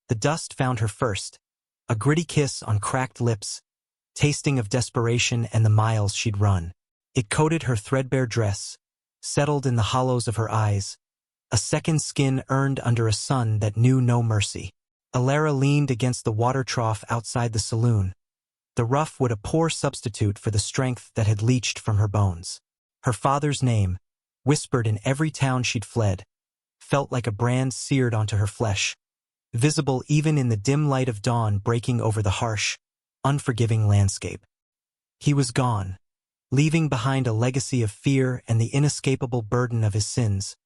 The dust found her first, a gritty kiss on cracked lips, tasting of desperation and the miles she'd run. It coated her threadbare dress, settled in the hollows of her eyes, a second skin earned under a sun that knew no mercy. Alara leaned against the water trough outside the saloon. The rough wood a poor substitute for the strength that had leached from her bones. Her father's name, whispered in every town she'd fled, felt like a brand seared onto her flesh, visible even in the dim light of dawn breaking over the harsh, unforgiving landscape. He was gone, leaving behind a legacy of fear and the inescapable burden of his sins,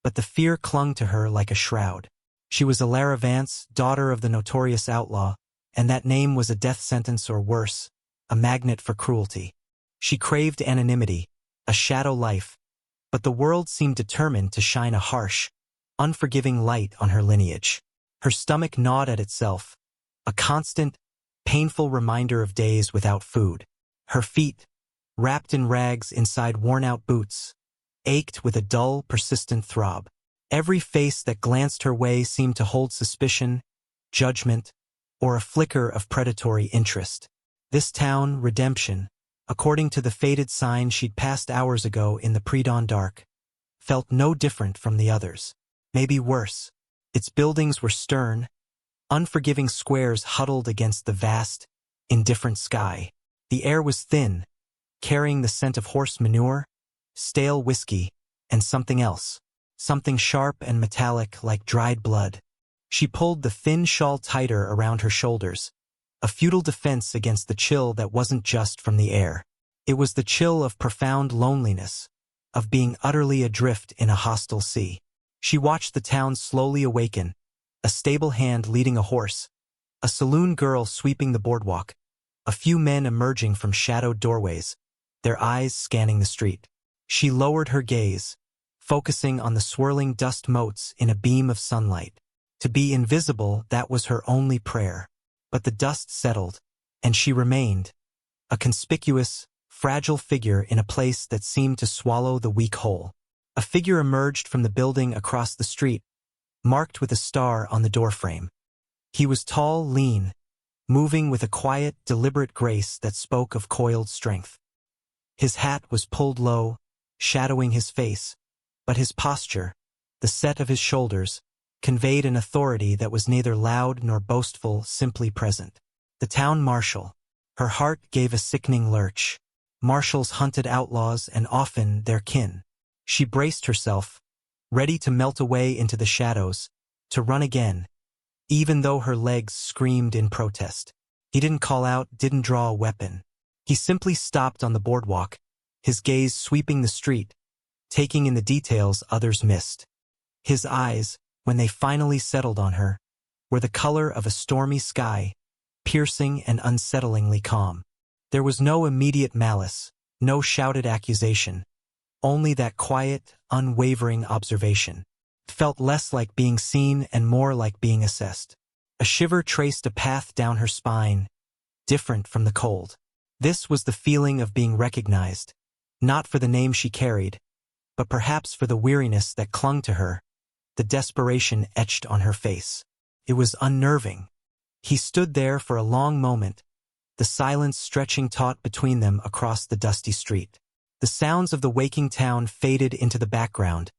but the fear clung to her like a shroud. She was Alara Vance, daughter of the notorious outlaw, and that name was a death sentence or worse, a magnet for cruelty. She craved anonymity, a shadow life, but the world seemed determined to shine a harsh, unforgiving light on her lineage. Her stomach gnawed at itself, a constant, painful reminder of days without food. Her feet, wrapped in rags inside worn-out boots, ached with a dull, persistent throb. Every face that glanced her way seemed to hold suspicion, judgment, or a flicker of predatory interest. This town, Redemption, according to the faded sign she'd passed hours ago in the pre-dawn dark, felt no different from the others. Maybe worse. Its buildings were stern, unforgiving squares huddled against the vast, indifferent sky. The air was thin, carrying the scent of horse manure, stale whiskey, and something else. Something sharp and metallic like dried blood. She pulled the thin shawl tighter around her shoulders, a futile defense against the chill that wasn't just from the air. It was the chill of profound loneliness, of being utterly adrift in a hostile sea. She watched the town slowly awaken, a stable hand leading a horse, a saloon girl sweeping the boardwalk, a few men emerging from shadowed doorways, their eyes scanning the street. She lowered her gaze, focusing on the swirling dust motes in a beam of sunlight. To be invisible, that was her only prayer. But the dust settled, and she remained, a conspicuous, fragile figure in a place that seemed to swallow the weak whole. A figure emerged from the building across the street, marked with a star on the doorframe. He was tall, lean, moving with a quiet, deliberate grace that spoke of coiled strength. His hat was pulled low, shadowing his face, but his posture, the set of his shoulders, conveyed an authority that was neither loud nor boastful, simply present. The town marshal. Her heart gave a sickening lurch. Marshals hunted outlaws and often their kin. She braced herself, ready to melt away into the shadows, to run again, even though her legs screamed in protest. He didn't call out, didn't draw a weapon. He simply stopped on the boardwalk, his gaze sweeping the street, taking in the details others missed. His eyes, when they finally settled on her, were the color of a stormy sky, piercing and unsettlingly calm. There was no immediate malice, no shouted accusation, only that quiet, unwavering observation. It felt less like being seen and more like being assessed. A shiver traced a path down her spine, different from the cold. This was the feeling of being recognized, not for the name she carried, but perhaps for the weariness that clung to her, the desperation etched on her face. It was unnerving. He stood there for a long moment, the silence stretching taut between them across the dusty street. The sounds of the waking town faded into the background,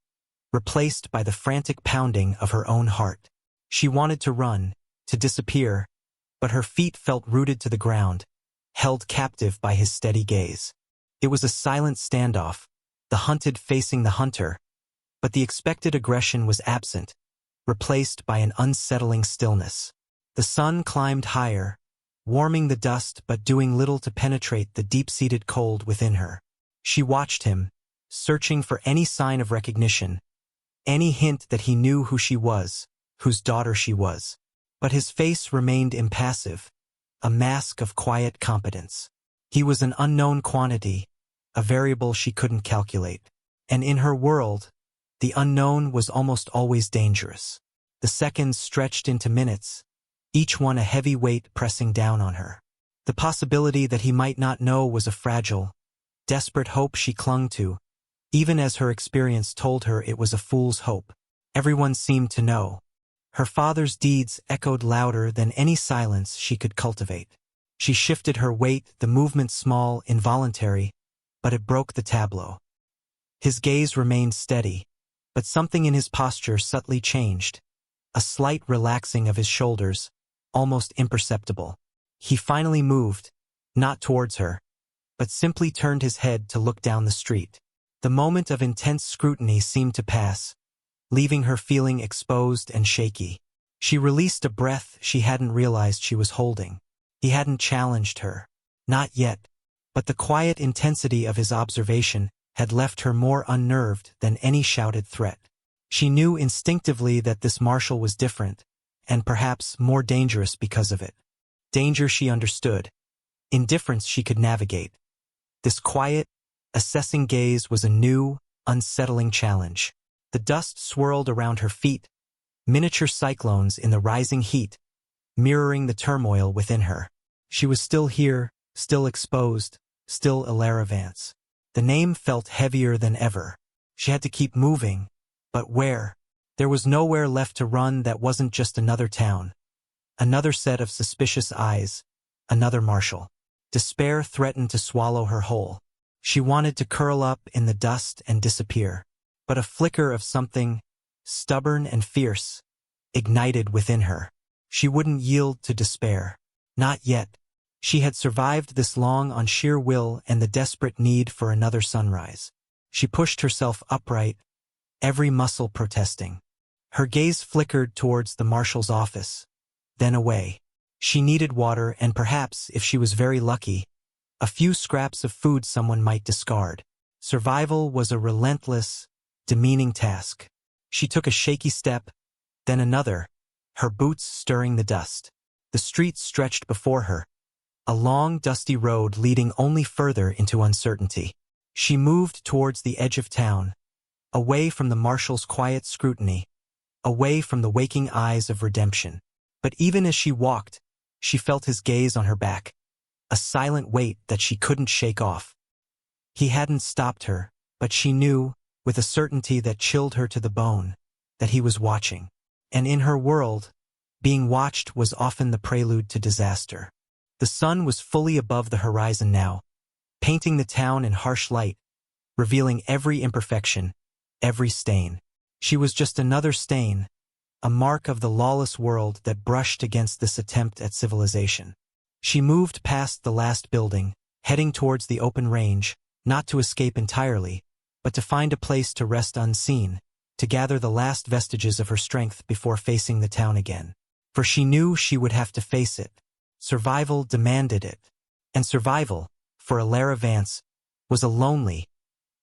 replaced by the frantic pounding of her own heart. She wanted to run, to disappear, but her feet felt rooted to the ground, held captive by his steady gaze. It was a silent standoff, the hunted facing the hunter, but the expected aggression was absent, replaced by an unsettling stillness. The sun climbed higher, warming the dust but doing little to penetrate the deep-seated cold within her. She watched him, searching for any sign of recognition, any hint that he knew who she was, whose daughter she was. But his face remained impassive, a mask of quiet competence. He was an unknown quantity, a variable she couldn't calculate. And in her world, the unknown was almost always dangerous. The seconds stretched into minutes, each one a heavy weight pressing down on her. The possibility that he might not know was a fragile, desperate hope she clung to, even as her experience told her it was a fool's hope. Everyone seemed to know. Her father's deeds echoed louder than any silence she could cultivate. She shifted her weight, the movement small, involuntary, but it broke the tableau. His gaze remained steady, but something in his posture subtly changed. A slight relaxing of his shoulders, almost imperceptible. He finally moved, not towards her, but simply turned his head to look down the street. The moment of intense scrutiny seemed to pass, leaving her feeling exposed and shaky. She released a breath she hadn't realized she was holding. He hadn't challenged her. Not yet, but the quiet intensity of his observation had left her more unnerved than any shouted threat. She knew instinctively that this Marshal was different, and perhaps more dangerous because of it. Danger she understood. Indifference she could navigate. This quiet, assessing gaze was a new, unsettling challenge. The dust swirled around her feet, miniature cyclones in the rising heat, mirroring the turmoil within her. She was still here, still exposed, still Alara Vance. The name felt heavier than ever. She had to keep moving. But where? There was nowhere left to run that wasn't just another town. Another set of suspicious eyes. Another Marshal. Despair threatened to swallow her whole. She wanted to curl up in the dust and disappear. But a flicker of something, stubborn and fierce, ignited within her. She wouldn't yield to despair. Not yet. She had survived this long on sheer will and the desperate need for another sunrise. She pushed herself upright, every muscle protesting. Her gaze flickered towards the Marshal's office, then away. She needed water and perhaps, if she was very lucky, a few scraps of food someone might discard. Survival was a relentless, demeaning task. She took a shaky step, then another, her boots stirring the dust. The street stretched before her, a long, dusty road leading only further into uncertainty. She moved towards the edge of town, away from the Marshal's quiet scrutiny, away from the waking eyes of redemption. But even as she walked, she felt his gaze on her back, a silent weight that she couldn't shake off. He hadn't stopped her, but she knew, with a certainty that chilled her to the bone, that he was watching. And in her world, being watched was often the prelude to disaster. The sun was fully above the horizon now, painting the town in harsh light, revealing every imperfection, every stain. She was just another stain, a mark of the lawless world that brushed against this attempt at civilization. She moved past the last building, heading towards the open range, not to escape entirely, but to find a place to rest unseen, to gather the last vestiges of her strength before facing the town again. For she knew she would have to face it. Survival demanded it. And survival, for Alara Vance, was a lonely,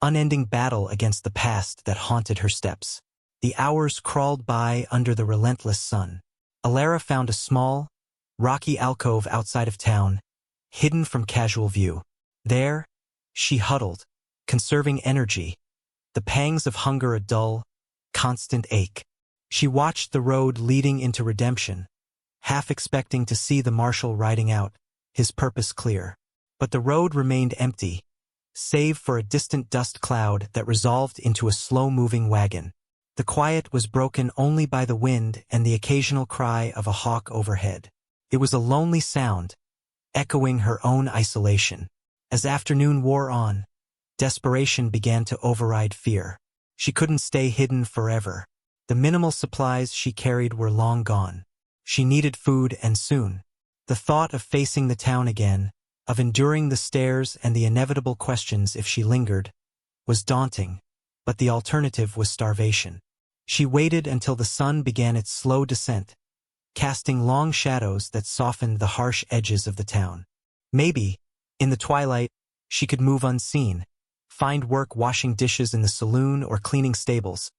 unending battle against the past that haunted her steps. The hours crawled by under the relentless sun. Alara found a small, rocky alcove outside of town, hidden from casual view. There, she huddled, conserving energy, the pangs of hunger a dull, constant ache. She watched the road leading into redemption, half expecting to see the Marshal riding out, his purpose clear. But the road remained empty, save for a distant dust cloud that resolved into a slow-moving wagon. The quiet was broken only by the wind and the occasional cry of a hawk overhead. It was a lonely sound, echoing her own isolation. As afternoon wore on, desperation began to override fear. She couldn't stay hidden forever. The minimal supplies she carried were long gone. She needed food, and soon. The thought of facing the town again, of enduring the stares and the inevitable questions if she lingered, was daunting, but the alternative was starvation. She waited until the sun began its slow descent, casting long shadows that softened the harsh edges of the town. Maybe, in the twilight, she could move unseen, find work washing dishes in the saloon or cleaning stables,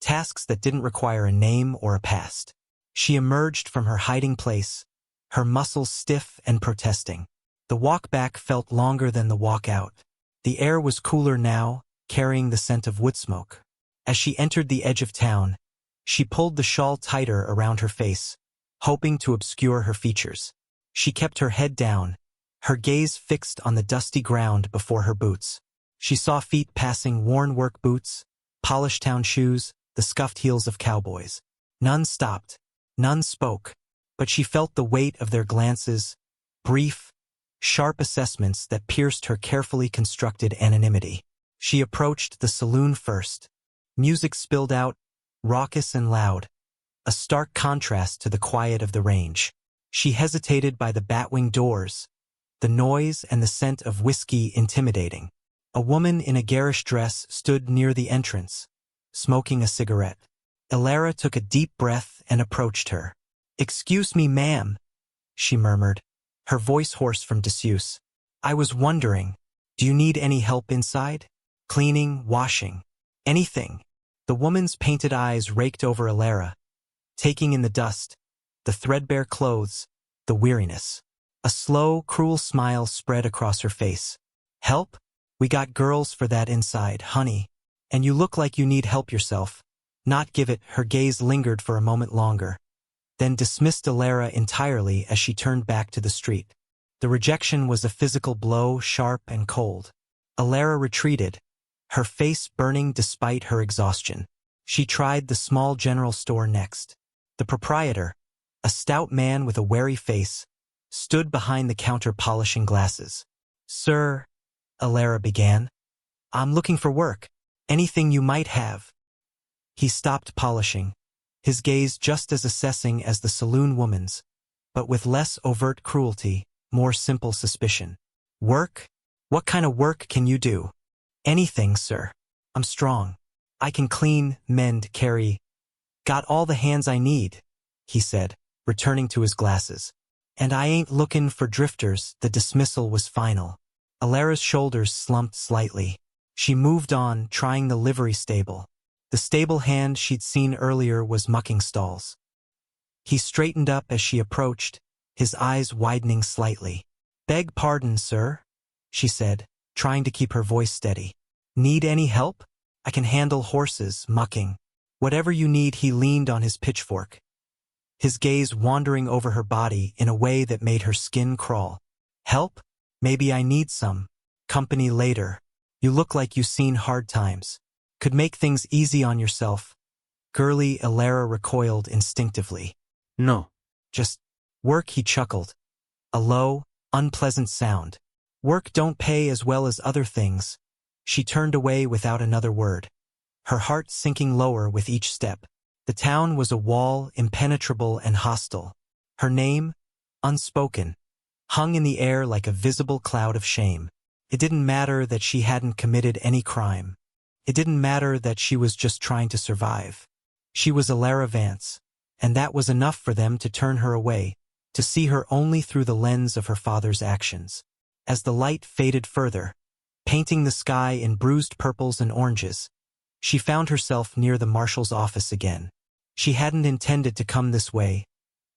tasks that didn't require a name or a past. She emerged from her hiding place, her muscles stiff and protesting. The walk back felt longer than the walk out. The air was cooler now, carrying the scent of wood smoke. As she entered the edge of town, she pulled the shawl tighter around her face, hoping to obscure her features. She kept her head down, her gaze fixed on the dusty ground before her boots. She saw feet passing worn work boots, polished town shoes, the scuffed heels of cowboys. None stopped, None spoke, but she felt the weight of their glances, brief, sharp assessments that pierced her carefully constructed anonymity. She approached the saloon first. Music spilled out, raucous and loud, a stark contrast to the quiet of the range. She hesitated by the batwing doors, the noise and the scent of whiskey intimidating. A woman in a garish dress stood near the entrance, smoking a cigarette. Elara took a deep breath and approached her. "Excuse me, ma'am," she murmured, her voice hoarse from disuse. "I was wondering, do you need any help inside? Cleaning, washing, anything?" The woman's painted eyes raked over Elara, taking in the dust, the threadbare clothes, the weariness. A slow, cruel smile spread across her face. "Help? We got girls for that inside, honey. And you look like you need help yourself." "Not give it." Her gaze lingered for a moment longer, then dismissed Elara entirely as she turned back to the street. The rejection was a physical blow, sharp and cold. Elara retreated, her face burning despite her exhaustion. She tried the small general store next. The proprietor, a stout man with a wary face, stood behind the counter polishing glasses. "Sir," Elara began, "I'm looking for work. Anything you might have." He stopped polishing, his gaze just as assessing as the saloon woman's, but with less overt cruelty, more simple suspicion. "Work? What kind of work can you do?" "Anything, sir. I'm strong. I can clean, mend, carry. Got all the hands I need," he said, returning to his glasses. "And I ain't looking for drifters." The dismissal was final. Alara's shoulders slumped slightly. She moved on, trying the livery stable. The stable hand she'd seen earlier was mucking stalls. He straightened up as she approached, his eyes widening slightly. "Beg pardon, sir," she said, trying to keep her voice steady. "Need any help? I can handle horses, mucking. Whatever you need." He leaned on his pitchfork, his gaze wandering over her body in a way that made her skin crawl. "Help? Maybe I need some. Company later. You look like you've seen hard times. Could make things easy on yourself." Girly Elara recoiled instinctively. "No. "Just work," he chuckled, a low, unpleasant sound. "Work don't pay as well as other things." She turned away without another word, her heart sinking lower with each step. The town was a wall, impenetrable and hostile. Her name, unspoken, hung in the air like a visible cloud of shame. It didn't matter that she hadn't committed any crime. It didn't matter that she was just trying to survive. She was Elara Vance, and that was enough for them to turn her away, to see her only through the lens of her father's actions. As the light faded further, painting the sky in bruised purples and oranges, she found herself near the Marshal's office again. She hadn't intended to come this way,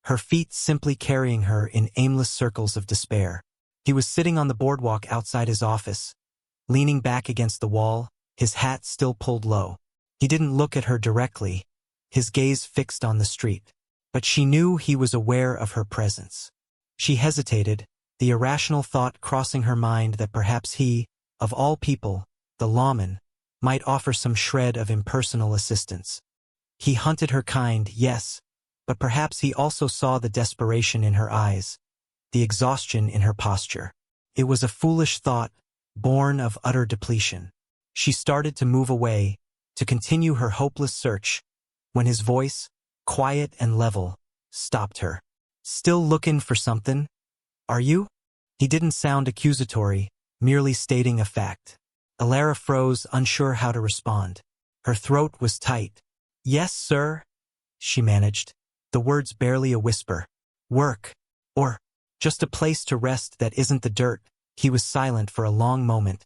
her feet simply carrying her in aimless circles of despair. He was sitting on the boardwalk outside his office, leaning back against the wall, his hat still pulled low. He didn't look at her directly, his gaze fixed on the street. But she knew he was aware of her presence. She hesitated, the irrational thought crossing her mind that perhaps he, of all people, the lawman, might offer some shred of impersonal assistance. He hunted her kind, yes, but perhaps he also saw the desperation in her eyes, the exhaustion in her posture. It was a foolish thought, born of utter depletion. She started to move away, to continue her hopeless search, when his voice, quiet and level, stopped her. "Still looking for something? Are you?" He didn't sound accusatory, merely stating a fact. Elara froze, unsure how to respond. Her throat was tight. "Yes, sir," she managed, the words barely a whisper. "Work. Or just a place to rest that isn't the dirt." He was silent for a long moment,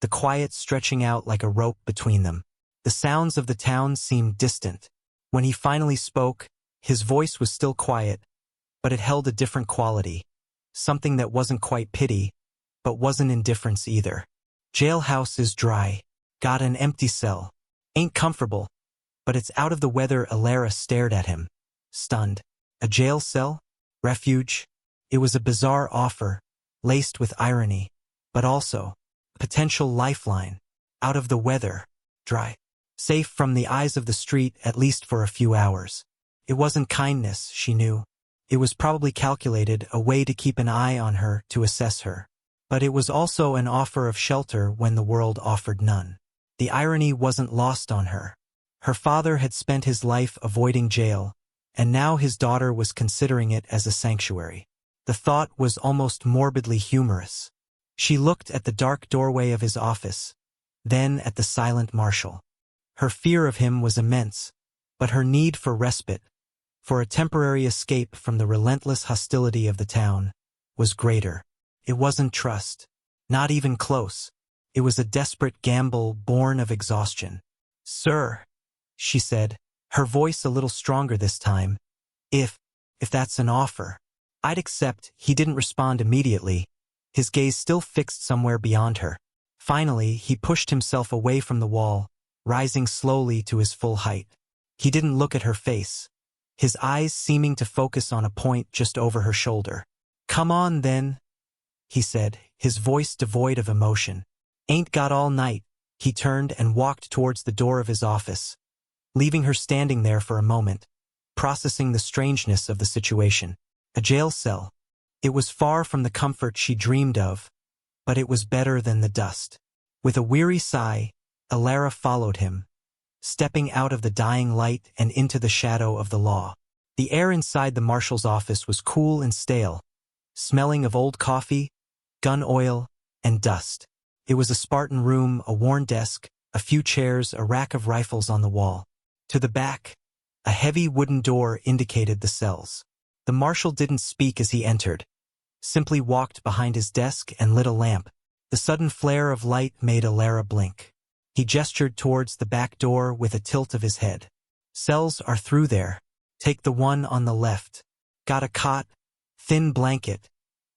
the quiet stretching out like a rope between them. The sounds of the town seemed distant. When he finally spoke, his voice was still quiet, but it held a different quality, something that wasn't quite pity, but wasn't indifference either. "Jailhouse is dry. Got an empty cell. Ain't comfortable, but it's out of the weather." Elara stared at him, stunned. A jail cell? Refuge? It was a bizarre offer, laced with irony, but also a potential lifeline. Out of the weather, dry, safe from the eyes of the street at least for a few hours. It wasn't kindness, she knew. It was probably calculated, a way to keep an eye on her, to assess her. But it was also an offer of shelter when the world offered none. The irony wasn't lost on her. Her father had spent his life avoiding jail, and now his daughter was considering it as a sanctuary. The thought was almost morbidly humorous. She looked at the dark doorway of his office, then at the silent Marshal. Her fear of him was immense, but her need for respite, for a temporary escape from the relentless hostility of the town, was greater. It wasn't trust, not even close. It was a desperate gamble born of exhaustion. "Sir," she said, her voice a little stronger this time, if that's an offer, I'd accept." He didn't respond immediately, his gaze still fixed somewhere beyond her. Finally, he pushed himself away from the wall, rising slowly to his full height. He didn't look at her face, his eyes seeming to focus on a point just over her shoulder. "Come on, then," he said, his voice devoid of emotion. "Ain't got all night." He turned and walked towards the door of his office, leaving her standing there for a moment, processing the strangeness of the situation. A jail cell. It was far from the comfort she dreamed of, but it was better than the dust. With a weary sigh, Alara followed him, stepping out of the dying light and into the shadow of the law. The air inside the Marshal's office was cool and stale, smelling of old coffee, gun oil, and dust. It was a Spartan room, a worn desk, a few chairs, a rack of rifles on the wall. To the back, a heavy wooden door indicated the cells. The Marshal didn't speak as he entered, simply walked behind his desk and lit a lamp. The sudden flare of light made Alara blink. He gestured towards the back door with a tilt of his head. "Cells are through there. Take the one on the left. Got a cot, thin blanket."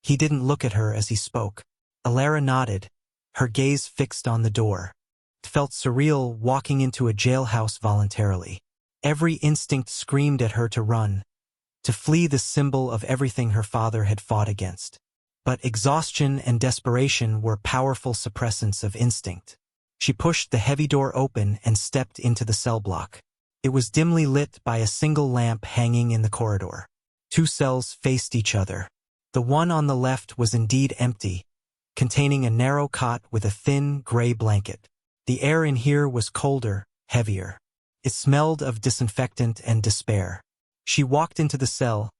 He didn't look at her as he spoke. Alara nodded, her gaze fixed on the door. It felt surreal walking into a jailhouse voluntarily. Every instinct screamed at her to run, to flee the symbol of everything her father had fought against. But exhaustion and desperation were powerful suppressants of instinct. She pushed the heavy door open and stepped into the cell block. It was dimly lit by a single lamp hanging in the corridor. 2 cells faced each other. The one on the left was indeed empty, containing a narrow cot with a thin, gray blanket. The air in here was colder, heavier. It smelled of disinfectant and despair. She walked into the cell,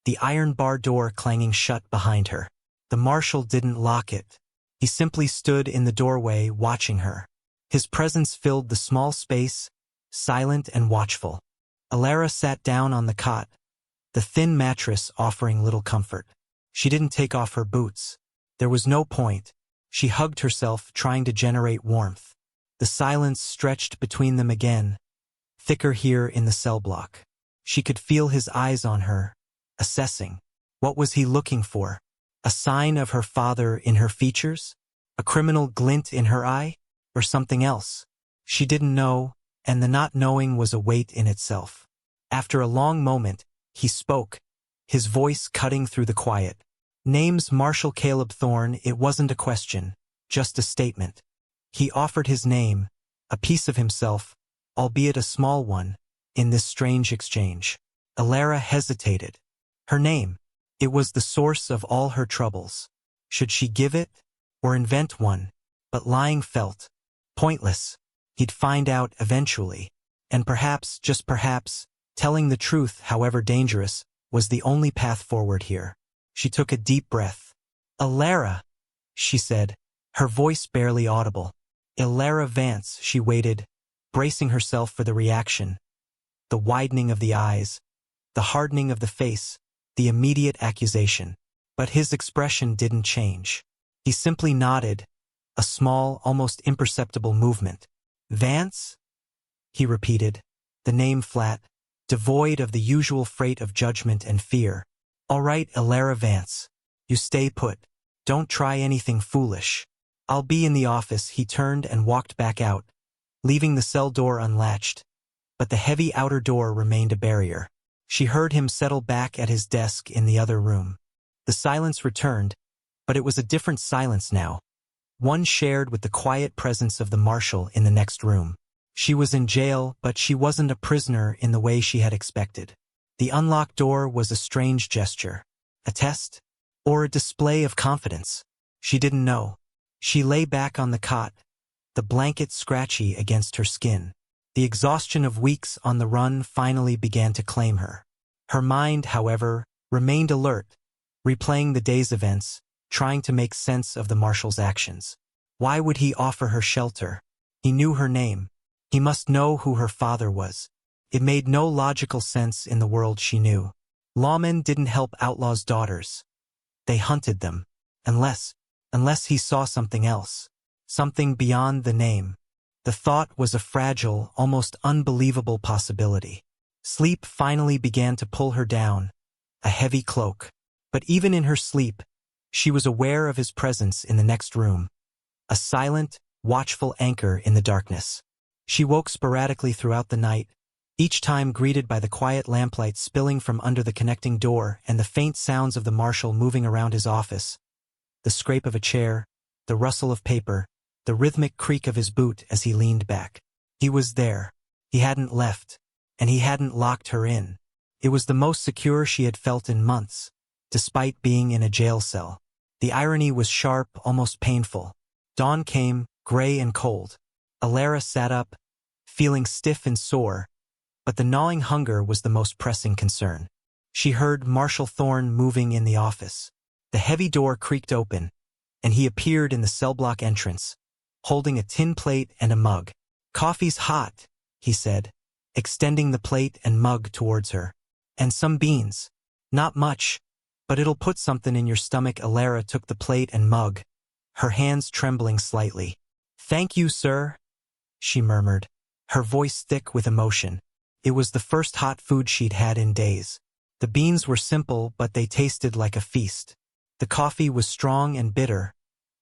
the iron bar door clanging shut behind her. The Marshal didn't lock it. He simply stood in the doorway watching her. His presence filled the small space, silent and watchful. Alara sat down on the cot, the thin mattress offering little comfort. She didn't take off her boots. There was no point. She hugged herself, trying to generate warmth. The silence stretched between them again, thicker here in the cell block. She could feel his eyes on her, assessing. What was he looking for? A sign of her father in her features? A criminal glint in her eye? Or something else? She didn't know, and the not knowing was a weight in itself. After a long moment, he spoke, his voice cutting through the quiet. "Name's Marshal Caleb Thorne." It wasn't a question, just a statement. He offered his name, a piece of himself, albeit a small one, in this strange exchange. Alara hesitated. Her name. It was the source of all her troubles. Should she give it, or invent one? But lying felt pointless. He'd find out eventually. And perhaps, just perhaps, telling the truth, however dangerous, was the only path forward here. She took a deep breath. "Alara," she said, her voice barely audible. "Alara Vance." She waited, bracing herself for the reaction. The widening of the eyes, the hardening of the face, the immediate accusation. But his expression didn't change. He simply nodded, a small, almost imperceptible movement. "Vance?" he repeated, the name flat, devoid of the usual freight of judgment and fear. "All right, Alara Vance. You stay put. Don't try anything foolish. I'll be in the office." He turned and walked back out, leaving the cell door unlatched. But the heavy outer door remained a barrier. She heard him settle back at his desk in the other room. The silence returned, but it was a different silence now, one shared with the quiet presence of the Marshal in the next room. She was in jail, but she wasn't a prisoner in the way she had expected. The unlocked door was a strange gesture. A test? Or a display of confidence? She didn't know. She lay back on the cot, the blanket scratchy against her skin. The exhaustion of weeks on the run finally began to claim her. Her mind, however, remained alert, replaying the day's events, trying to make sense of the Marshal's actions. Why would he offer her shelter? He knew her name. He must know who her father was. It made no logical sense in the world she knew. Lawmen didn't help outlaws' daughters. They hunted them. Unless he saw something else. Something beyond the name. The thought was a fragile, almost unbelievable possibility. Sleep finally began to pull her down, a heavy cloak. But even in her sleep, she was aware of his presence in the next room. A silent, watchful anchor in the darkness. She woke sporadically throughout the night, each time greeted by the quiet lamplight spilling from under the connecting door and the faint sounds of the Marshal moving around his office. The scrape of a chair, the rustle of paper, the rhythmic creak of his boot as he leaned back. He was there. He hadn't left, and he hadn't locked her in. It was the most secure she had felt in months, despite being in a jail cell. The irony was sharp, almost painful. Dawn came, gray and cold. Alara sat up, feeling stiff and sore, but the gnawing hunger was the most pressing concern. She heard Marshal Thorne moving in the office. The heavy door creaked open, and he appeared in the cell block entrance, holding a tin plate and a mug. "Coffee's hot," he said, extending the plate and mug towards her. "And some beans. Not much, but it'll put something in your stomach." Alara took the plate and mug, her hands trembling slightly. "Thank you, sir," she murmured, her voice thick with emotion. It was the first hot food she'd had in days. The beans were simple, but they tasted like a feast. The coffee was strong and bitter,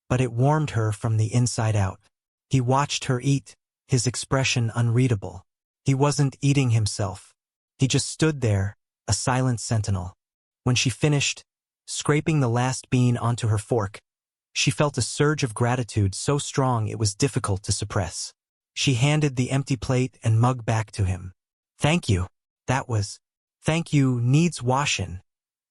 but it warmed her from the inside out. He watched her eat, his expression unreadable. He wasn't eating himself. He just stood there, a silent sentinel. When she finished, scraping the last bean onto her fork, she felt a surge of gratitude so strong it was difficult to suppress. She handed the empty plate and mug back to him. "Thank you. Thank you needs washin',"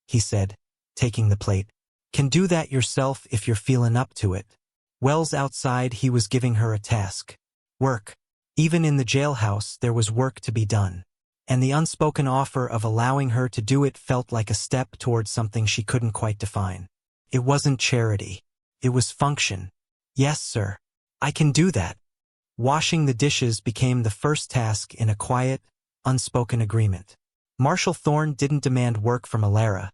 he said, taking the plate. "Can do that yourself if you're feelin' up to it." Wells outside, he was giving her a task. Work. Even in the jailhouse, there was work to be done. And the unspoken offer of allowing her to do it felt like a step towards something she couldn't quite define. It wasn't charity. It was function. "Yes, sir. I can do that." Washing the dishes became the first task in a quiet, unspoken agreement. Marshal Thorne didn't demand work from Alara,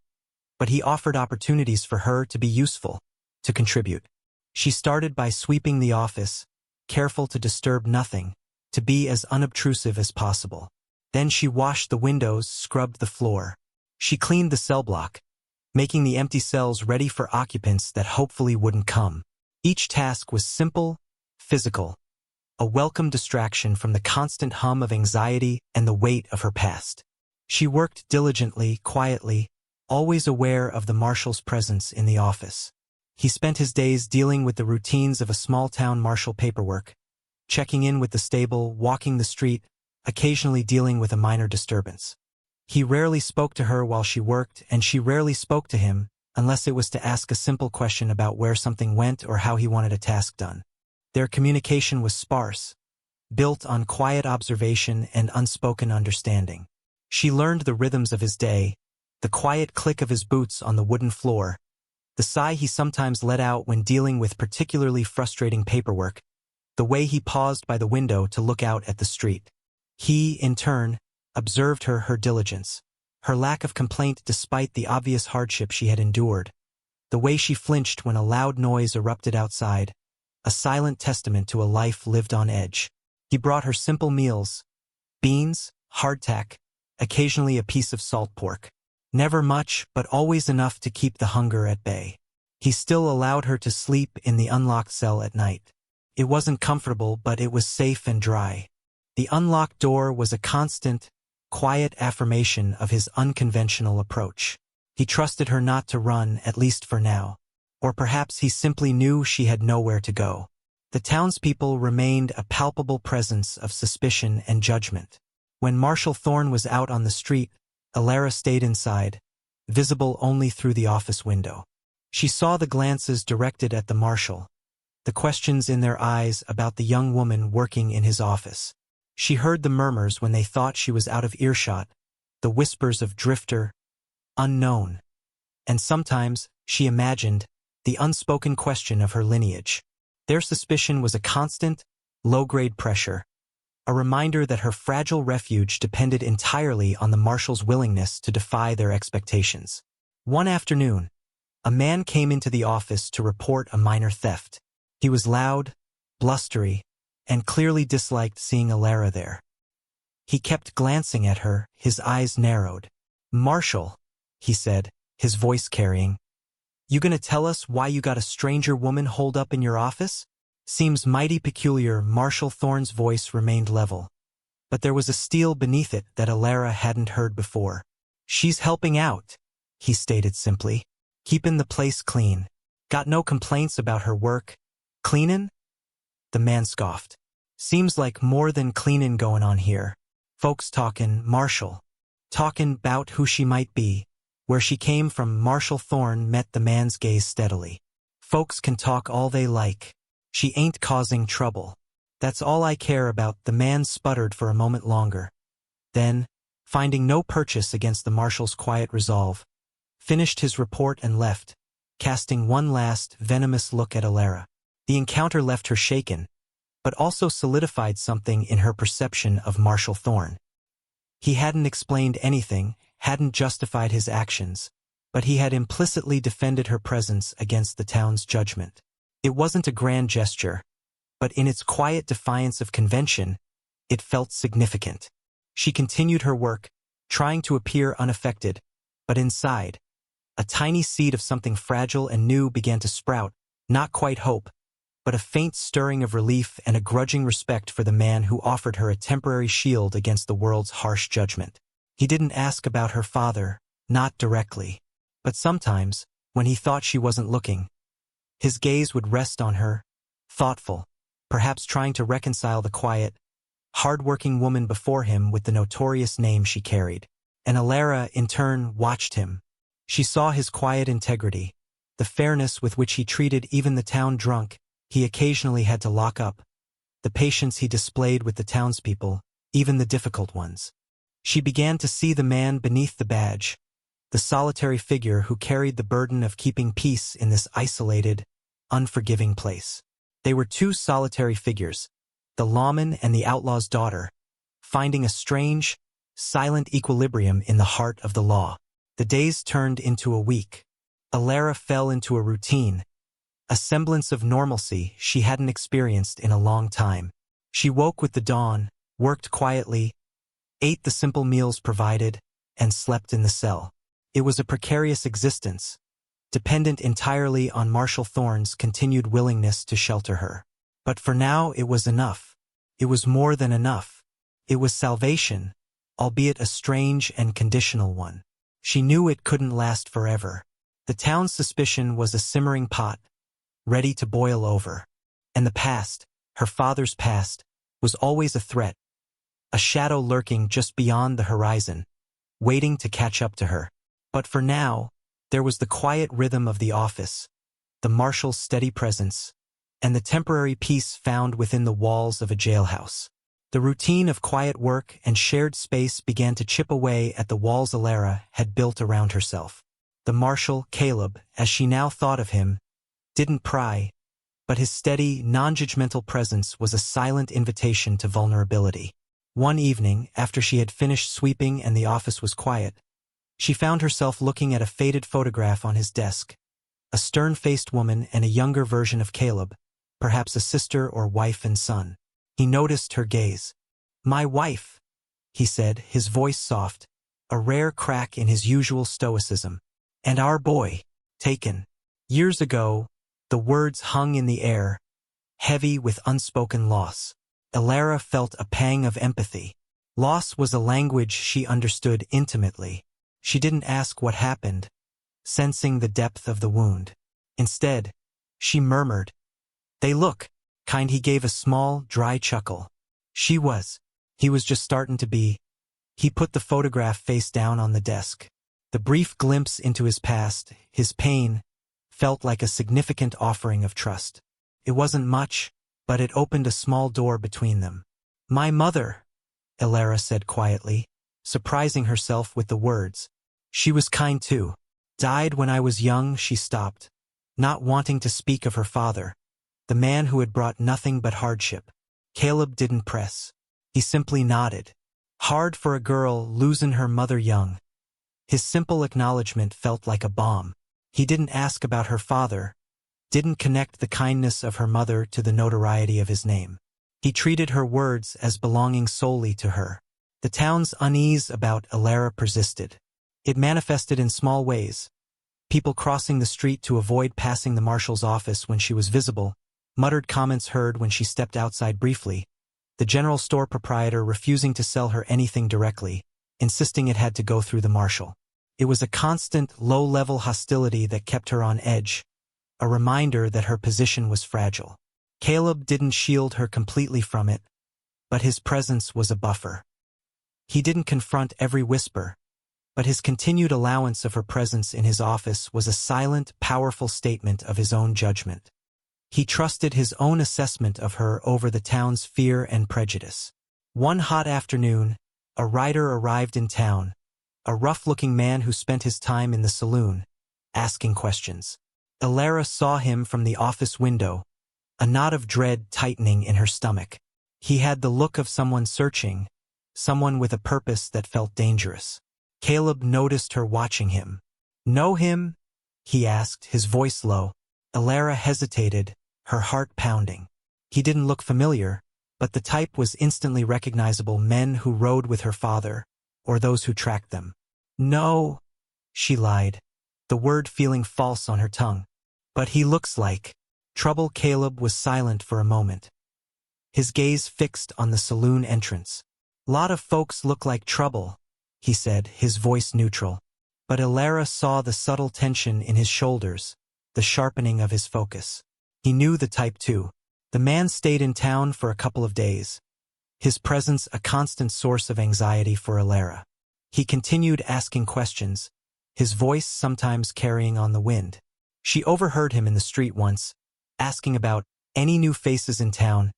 but he offered opportunities for her to be useful, to contribute. She started by sweeping the office, careful to disturb nothing, to be as unobtrusive as possible. Then she washed the windows, scrubbed the floor. She cleaned the cell block, making the empty cells ready for occupants that hopefully wouldn't come. Each task was simple, physical, a welcome distraction from the constant hum of anxiety and the weight of her past. She worked diligently, quietly, always aware of the Marshal's presence in the office. He spent his days dealing with the routines of a small-town Marshal paperwork, checking in with the stable, walking the street, occasionally dealing with a minor disturbance. He rarely spoke to her while she worked, and she rarely spoke to him unless it was to ask a simple question about where something went or how he wanted a task done. Their communication was sparse, built on quiet observation and unspoken understanding. She learned the rhythms of his day, the quiet click of his boots on the wooden floor, the sigh he sometimes let out when dealing with particularly frustrating paperwork, the way he paused by the window to look out at the street. He, in turn, observed her diligence, her lack of complaint despite the obvious hardship she had endured, the way she flinched when a loud noise erupted outside, a silent testament to a life lived on edge. He brought her simple meals, beans, hardtack, occasionally a piece of salt pork. Never much, but always enough to keep the hunger at bay. He still allowed her to sleep in the unlocked cell at night. It wasn't comfortable, but it was safe and dry. The unlocked door was a constant, quiet affirmation of his unconventional approach. He trusted her not to run, at least for now. Or perhaps he simply knew she had nowhere to go. The townspeople remained a palpable presence of suspicion and judgment. When Marshal Thorne was out on the street, Alara stayed inside, visible only through the office window. She saw the glances directed at the Marshal, the questions in their eyes about the young woman working in his office. She heard the murmurs when they thought she was out of earshot, the whispers of drifter, unknown. And sometimes, she imagined, the unspoken question of her lineage. Their suspicion was a constant, low-grade pressure, a reminder that her fragile refuge depended entirely on the Marshal's willingness to defy their expectations. One afternoon, a man came into the office to report a minor theft. He was loud, blustery, and clearly disliked seeing Alara there. He kept glancing at her, his eyes narrowed. "Marshal," he said, his voice carrying, "you gonna tell us why you got a stranger woman holed up in your office?" Seems mighty peculiar. Marshal Thorne's voice remained level, but there was a steel beneath it that Alara hadn't heard before. "She's helping out," he stated simply. "Keepin' the place clean. Got no complaints about her work. Cleanin'?" The man scoffed. "Seems like more than cleanin' going on here. Folks talkin', Marshal. Talkin' 'bout who she might be, where she came from." Marshal Thorne met the man's gaze steadily. "Folks can talk all they like. She ain't causing trouble. That's all I care about." The man sputtered for a moment longer. Then, finding no purchase against the Marshal's quiet resolve, finished his report and left, casting one last, venomous look at Alara. The encounter left her shaken, but also solidified something in her perception of Marshal Thorne. He hadn't explained anything, hadn't justified his actions, but he had implicitly defended her presence against the town's judgment. It wasn't a grand gesture, but in its quiet defiance of convention, it felt significant. She continued her work, trying to appear unaffected, but inside, a tiny seed of something fragile and new began to sprout, not quite hope, but a faint stirring of relief and a grudging respect for the man who offered her a temporary shield against the world's harsh judgment. He didn't ask about her father, not directly, but sometimes, when he thought she wasn't looking, his gaze would rest on her, thoughtful, perhaps trying to reconcile the quiet, hard-working woman before him with the notorious name she carried. And Alara, in turn, watched him. She saw his quiet integrity, the fairness with which he treated even the town drunk he occasionally had to lock up, the patience he displayed with the townspeople, even the difficult ones. She began to see the man beneath the badge, the solitary figure who carried the burden of keeping peace in this isolated, unforgiving place. They were two solitary figures, the lawman and the outlaw's daughter, finding a strange, silent equilibrium in the heart of the law. The days turned into a week. Alara fell into a routine, a semblance of normalcy she hadn't experienced in a long time. She woke with the dawn, worked quietly, ate the simple meals provided, and slept in the cell. It was a precarious existence, dependent entirely on Marshal Thorne's continued willingness to shelter her. But for now it was enough. It was more than enough. It was salvation, albeit a strange and conditional one. She knew it couldn't last forever. The town's suspicion was a simmering pot, ready to boil over. And the past, her father's past, was always a threat, a shadow lurking just beyond the horizon, waiting to catch up to her. But for now, there was the quiet rhythm of the office, the Marshal's steady presence, and the temporary peace found within the walls of a jailhouse. The routine of quiet work and shared space began to chip away at the walls Alara had built around herself. The Marshal, Caleb, as she now thought of him, didn't pry, but his steady, non-judgmental presence was a silent invitation to vulnerability. One evening, after she had finished sweeping and the office was quiet, she found herself looking at a faded photograph on his desk, a stern-faced woman and a younger version of Caleb, perhaps a sister or wife and son. He noticed her gaze. "My wife," he said, his voice soft, a rare crack in his usual stoicism. "And our boy, taken years ago." The words hung in the air, heavy with unspoken loss. Alara felt a pang of empathy. Loss was a language she understood intimately. She didn't ask what happened, sensing the depth of the wound. Instead, she murmured, "They look kind." He gave a small, dry chuckle. He was just starting to be, He put the photograph face down on the desk. The brief glimpse into his past, his pain, felt like a significant offering of trust. It wasn't much, but it opened a small door between them. "My mother," Elara said quietly, surprising herself with the words. "She was kind too. Died when I was young." She stopped, not wanting to speak of her father, the man who had brought nothing but hardship. Caleb didn't press. He simply nodded. Hard for a girl losing her mother young. His simple acknowledgement felt like a balm. He didn't ask about her father, didn't connect the kindness of her mother to the notoriety of his name. He treated her words as belonging solely to her. The town's unease about Elara persisted. It manifested in small ways. People crossing the street to avoid passing the marshal's office when she was visible, muttered comments heard when she stepped outside briefly, the general store proprietor refusing to sell her anything directly, insisting it had to go through the marshal. It was a constant, low-level hostility that kept her on edge, a reminder that her position was fragile. Caleb didn't shield her completely from it, but his presence was a buffer. He didn't confront every whisper, but his continued allowance of her presence in his office was a silent, powerful statement of his own judgment. He trusted his own assessment of her over the town's fear and prejudice. One hot afternoon, a rider arrived in town, a rough-looking man who spent his time in the saloon, asking questions. Elara saw him from the office window, a knot of dread tightening in her stomach. He had the look of someone searching, someone with a purpose that felt dangerous. Caleb noticed her watching him. "Know him?" he asked, his voice low. Elara hesitated, her heart pounding. He didn't look familiar, but the type was instantly recognizable: men who rode with her father, or those who tracked them. "No," she lied, the word feeling false on her tongue. "But he looks like trouble." Caleb was silent for a moment, his gaze fixed on the saloon entrance. "Lot of folks look like trouble," he said, his voice neutral. But Elara saw the subtle tension in his shoulders, the sharpening of his focus. He knew the type too. The man stayed in town for a couple of days, his presence a constant source of anxiety for Elara. He continued asking questions, his voice sometimes carrying on the wind. She overheard him in the street once, asking about any new faces in town,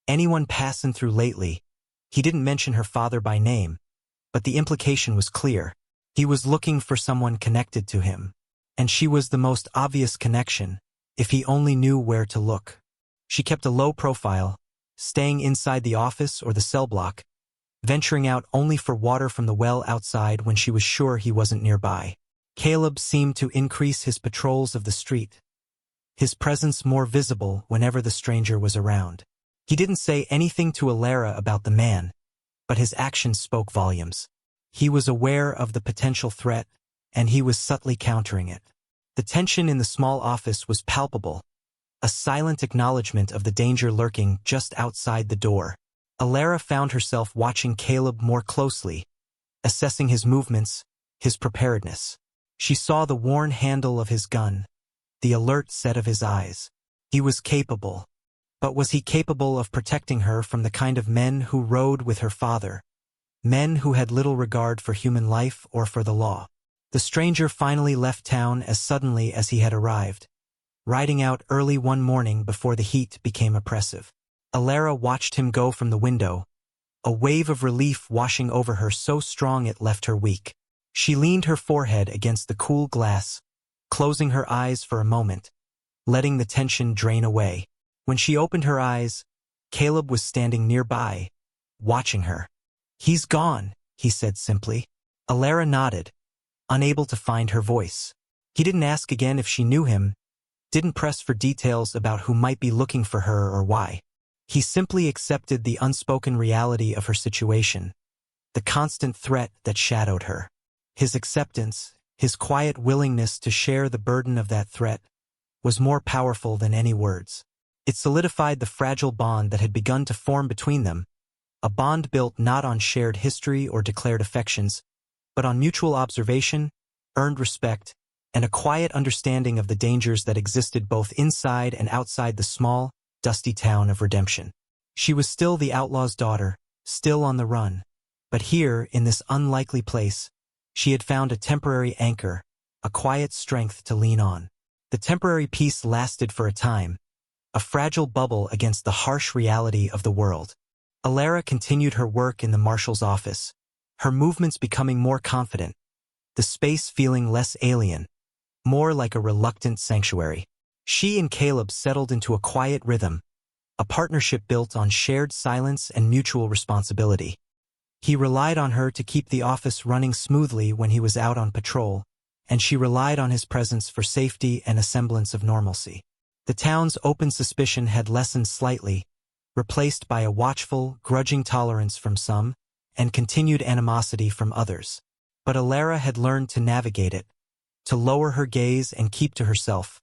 anyone passing through lately. He didn't mention her father by name, but the implication was clear. He was looking for someone connected to him, and she was the most obvious connection, if he only knew where to look. She kept a low profile, staying inside the office or the cell block, venturing out only for water from the well outside when she was sure he wasn't nearby. Caleb seemed to increase his patrols of the street, his presence more visible whenever the stranger was around. He didn't say anything to Elara about the man, but his actions spoke volumes. He was aware of the potential threat, and he was subtly countering it. The tension in the small office was palpable, a silent acknowledgement of the danger lurking just outside the door. Elara found herself watching Caleb more closely, assessing his movements, his preparedness. She saw the worn handle of his gun, the alert set of his eyes. He was capable. But was he capable of protecting her from the kind of men who rode with her father? Men who had little regard for human life or for the law. The stranger finally left town as suddenly as he had arrived, riding out early one morning before the heat became oppressive. Elara watched him go from the window, a wave of relief washing over her so strong it left her weak. She leaned her forehead against the cool glass, closing her eyes for a moment, letting the tension drain away. When she opened her eyes, Caleb was standing nearby, watching her. "He's gone," he said simply. Elara nodded, unable to find her voice. He didn't ask again if she knew him, didn't press for details about who might be looking for her or why. He simply accepted the unspoken reality of her situation, the constant threat that shadowed her. His acceptance, his quiet willingness to share the burden of that threat, was more powerful than any words. It solidified the fragile bond that had begun to form between them, a bond built not on shared history or declared affections, but on mutual observation, earned respect, and a quiet understanding of the dangers that existed both inside and outside the small, dusty town of Redemption. She was still the outlaw's daughter, still on the run, But here, in this unlikely place, she had found a temporary anchor, a quiet strength to lean on. The temporary peace lasted for a time, a fragile bubble against the harsh reality of the world. Alara continued her work in the Marshal's office, her movements becoming more confident, the space feeling less alien, more like a reluctant sanctuary. She and Caleb settled into a quiet rhythm, a partnership built on shared silence and mutual responsibility. He relied on her to keep the office running smoothly when he was out on patrol, and she relied on his presence for safety and a semblance of normalcy. The town's open suspicion had lessened slightly, replaced by a watchful, grudging tolerance from some, and continued animosity from others. But Alara had learned to navigate it, to lower her gaze and keep to herself,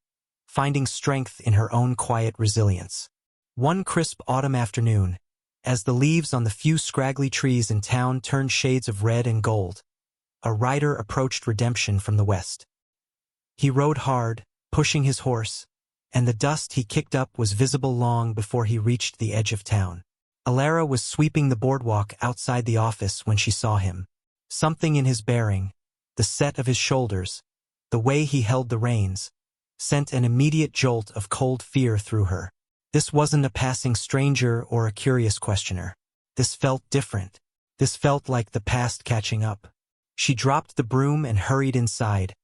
finding strength in her own quiet resilience. One crisp autumn afternoon, as the leaves on the few scraggly trees in town turned shades of red and gold, a rider approached redemption from the west. He rode hard, pushing his horse, and the dust he kicked up was visible long before he reached the edge of town. Alara was sweeping the boardwalk outside the office when she saw him. Something in his bearing, the set of his shoulders, the way he held the reins, sent an immediate jolt of cold fear through her. This wasn't a passing stranger or a curious questioner. This felt different. This felt like the past catching up. She dropped the broom and hurried inside,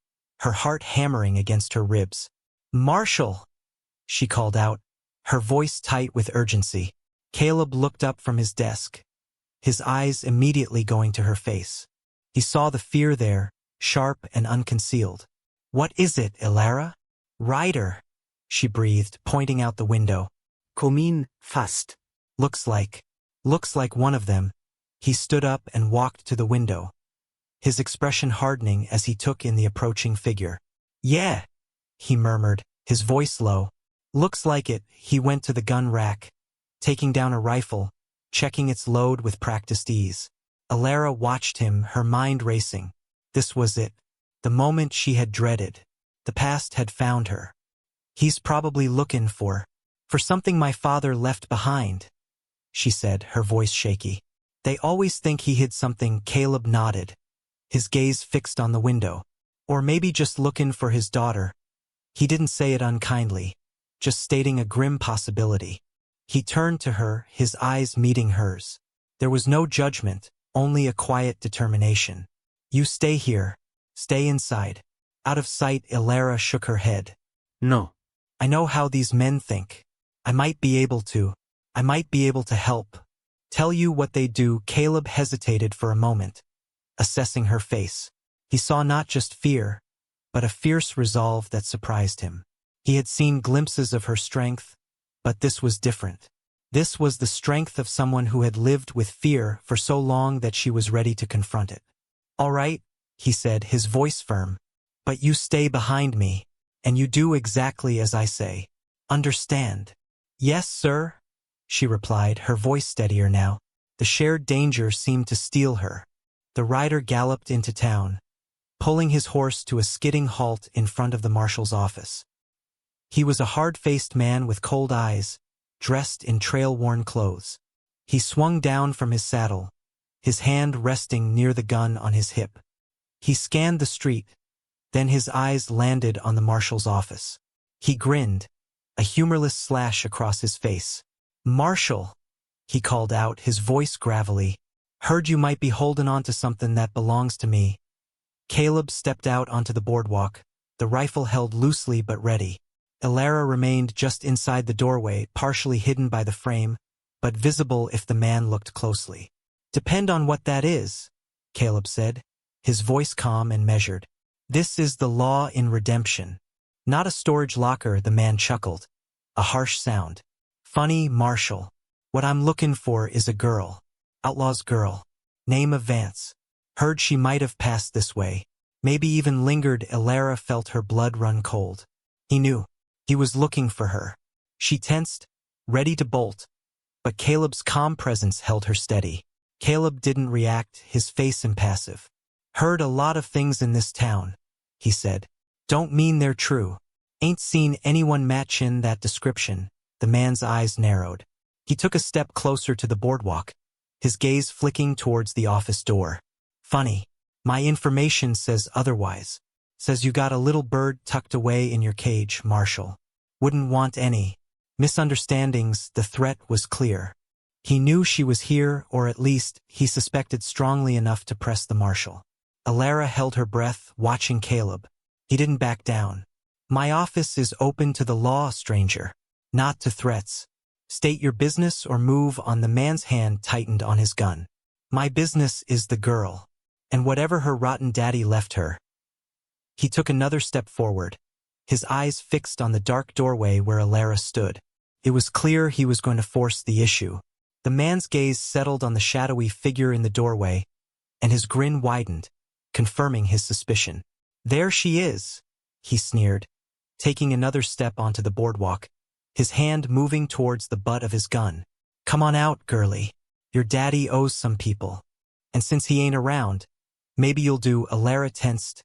her heart hammering against her ribs. "Marshal!" she called out, her voice tight with urgency. Caleb looked up from his desk, his eyes immediately going to her face. He saw the fear there, sharp and unconcealed. "What is it, Alara?" "Ryder," she breathed, pointing out the window. "Komin, fast." Looks like one of them." He stood up and walked to the window, his expression hardening as he took in the approaching figure. "Yeah," he murmured, his voice low. "Looks like it." He went to the gun rack, taking down a rifle, checking its load with practiced ease. Alara watched him, her mind racing. This was it, the moment she had dreaded. The past had found her. "He's probably looking for something my father left behind," she said, her voice shaky. "They always think he hid something." Caleb nodded, his gaze fixed on the window. "Or maybe just looking for his daughter." He didn't say it unkindly, just stating a grim possibility. He turned to her, his eyes meeting hers. There was no judgment, only a quiet determination. "You stay here. Stay inside." Out of sight, Alara shook her head. "No. I know how these men think. I might be able to help. Tell you what they do." Caleb hesitated for a moment, assessing her face. He saw not just fear, but a fierce resolve that surprised him. He had seen glimpses of her strength, but this was different. This was the strength of someone who had lived with fear for so long that she was ready to confront it. "All right," he said, his voice firm. "But you stay behind me, and you do exactly as I say. Understand?" "Yes, sir," she replied, her voice steadier now. The shared danger seemed to steel her. The rider galloped into town, pulling his horse to a skidding halt in front of the Marshal's office. He was a hard-faced man with cold eyes, dressed in trail-worn clothes. He swung down from his saddle, his hand resting near the gun on his hip. He scanned the street, then his eyes landed on the Marshal's office. He grinned, a humorless slash across his face. "Marshal," he called out, his voice gravelly. "Heard you might be holding on to something that belongs to me." Caleb stepped out onto the boardwalk, the rifle held loosely but ready. Alara remained just inside the doorway, partially hidden by the frame, but visible if the man looked closely. "Depend on what that is," Caleb said, his voice calm and measured. "This is the law in redemption. Not a storage locker." The man chuckled, a harsh sound. "Funny, Marshal. What I'm looking for is a girl. Outlaw's girl. Name of Vance. Heard she might have passed this way. Maybe even lingered." Alara felt her blood run cold. He knew. He was looking for her. She tensed, ready to bolt, but Caleb's calm presence held her steady. Caleb didn't react, his face impassive. "Heard a lot of things in this town," he said. "Don't mean they're true. Ain't seen anyone matchin' that description." The man's eyes narrowed. He took a step closer to the boardwalk, his gaze flicking towards the office door. Funny. My information says otherwise. Says you got a little bird tucked away in your cage, Marshal. Wouldn't want any misunderstandings. The threat was clear. He knew she was here, or at least he suspected strongly enough to press the Marshal. Alara held her breath, watching Caleb. He didn't back down. My office is open to the law, stranger. Not to threats. State your business or move on. The man's hand tightened on his gun. My business is the girl. And whatever her rotten daddy left her. He took another step forward, his eyes fixed on the dark doorway where Alara stood. It was clear he was going to force the issue. The man's gaze settled on the shadowy figure in the doorway, and his grin widened, confirming his suspicion. There she is, he sneered, taking another step onto the boardwalk, his hand moving towards the butt of his gun. Come on out, girlie. Your daddy owes some people. And since he ain't around, maybe you'll do. Alara tensed,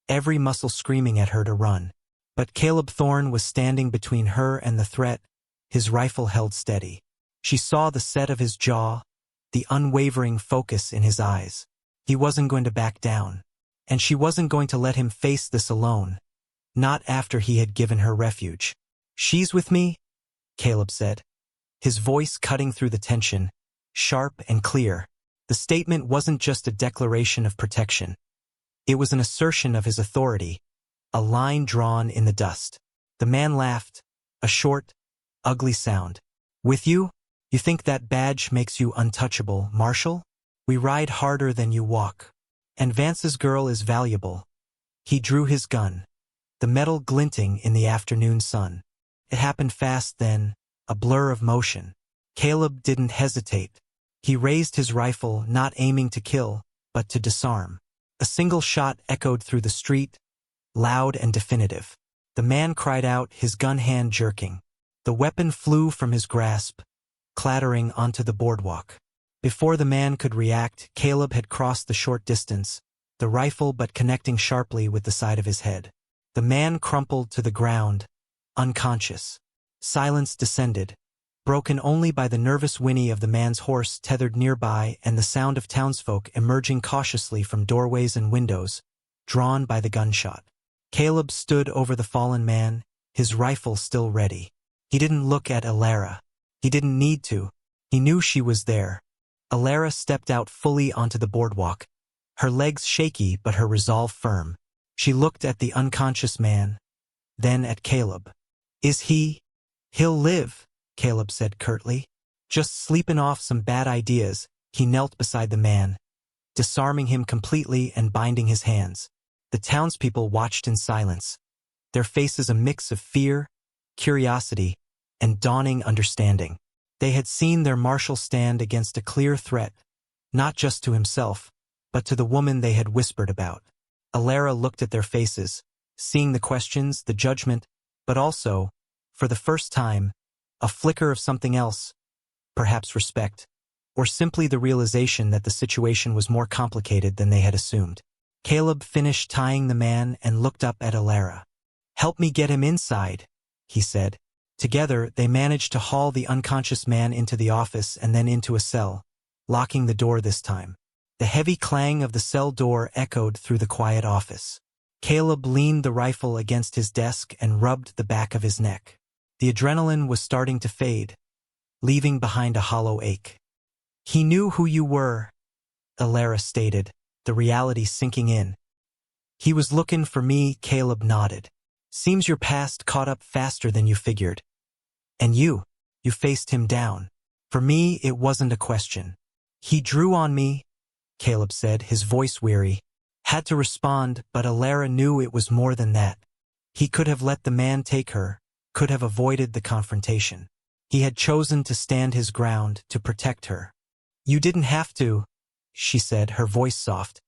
every muscle screaming at her to run. But Caleb Thorne was standing between her and the threat, his rifle held steady. She saw the set of his jaw, the unwavering focus in his eyes. He wasn't going to back down. And she wasn't going to let him face this alone. Not after he had given her refuge. She's with me, Caleb said, his voice cutting through the tension, sharp and clear. The statement wasn't just a declaration of protection. It was an assertion of his authority, a line drawn in the dust. The man laughed, a short, ugly sound. With you? You think that badge makes you untouchable, Marshal? We ride harder than you walk. And Vance's girl is valuable. He drew his gun, the metal glinting in the afternoon sun. It happened fast then, a blur of motion. Caleb didn't hesitate. He raised his rifle, not aiming to kill, but to disarm. A single shot echoed through the street, loud and definitive. The man cried out, his gun hand jerking. The weapon flew from his grasp, clattering onto the boardwalk. Before the man could react, Caleb had crossed the short distance, the rifle but connecting sharply with the side of his head. The man crumpled to the ground, unconscious. Silence descended, broken only by the nervous whinny of the man's horse tethered nearby and the sound of townsfolk emerging cautiously from doorways and windows, drawn by the gunshot. Caleb stood over the fallen man, his rifle still ready. He didn't look at Alara. He didn't need to. He knew she was there. Alara stepped out fully onto the boardwalk, her legs shaky but her resolve firm. She looked at the unconscious man, then at Caleb. Is he? He'll live, Caleb said curtly. Just sleeping off some bad ideas. He knelt beside the man, disarming him completely and binding his hands. The townspeople watched in silence, their faces a mix of fear, curiosity, and dawning understanding. They had seen their Marshal stand against a clear threat, not just to himself, but to the woman they had whispered about. Alara looked at their faces, seeing the questions, the judgment, but also, for the first time, a flicker of something else, perhaps respect, or simply the realization that the situation was more complicated than they had assumed. Caleb finished tying the man and looked up at Alara. Help me get him inside, he said. Together, they managed to haul the unconscious man into the office and then into a cell, locking the door this time. The heavy clang of the cell door echoed through the quiet office. Caleb leaned the rifle against his desk and rubbed the back of his neck. The adrenaline was starting to fade, leaving behind a hollow ache. He knew who you were, Alara stated, the reality sinking in. He was looking for me, Caleb nodded. Seems your past caught up faster than you figured. And you faced him down. For me, it wasn't a question. He drew on me, Caleb said, his voice weary. Had to respond, but Alara knew it was more than that. He could have let the man take her, could have avoided the confrontation. He had chosen to stand his ground, to protect her. You didn't have to, she said, her voice soft.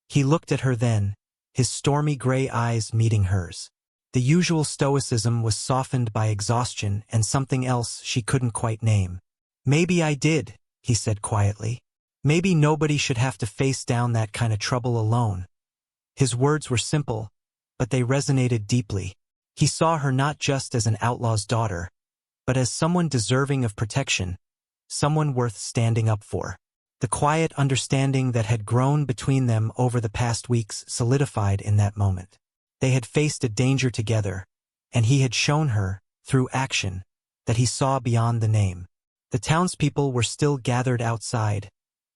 He looked at her then, his stormy gray eyes meeting hers. The usual stoicism was softened by exhaustion and something else she couldn't quite name. Maybe I did, he said quietly. Maybe nobody should have to face down that kind of trouble alone. His words were simple, but they resonated deeply. He saw her not just as an outlaw's daughter, but as someone deserving of protection, someone worth standing up for. The quiet understanding that had grown between them over the past weeks solidified in that moment. They had faced a danger together, and he had shown her, through action, that he saw beyond the name. The townspeople were still gathered outside,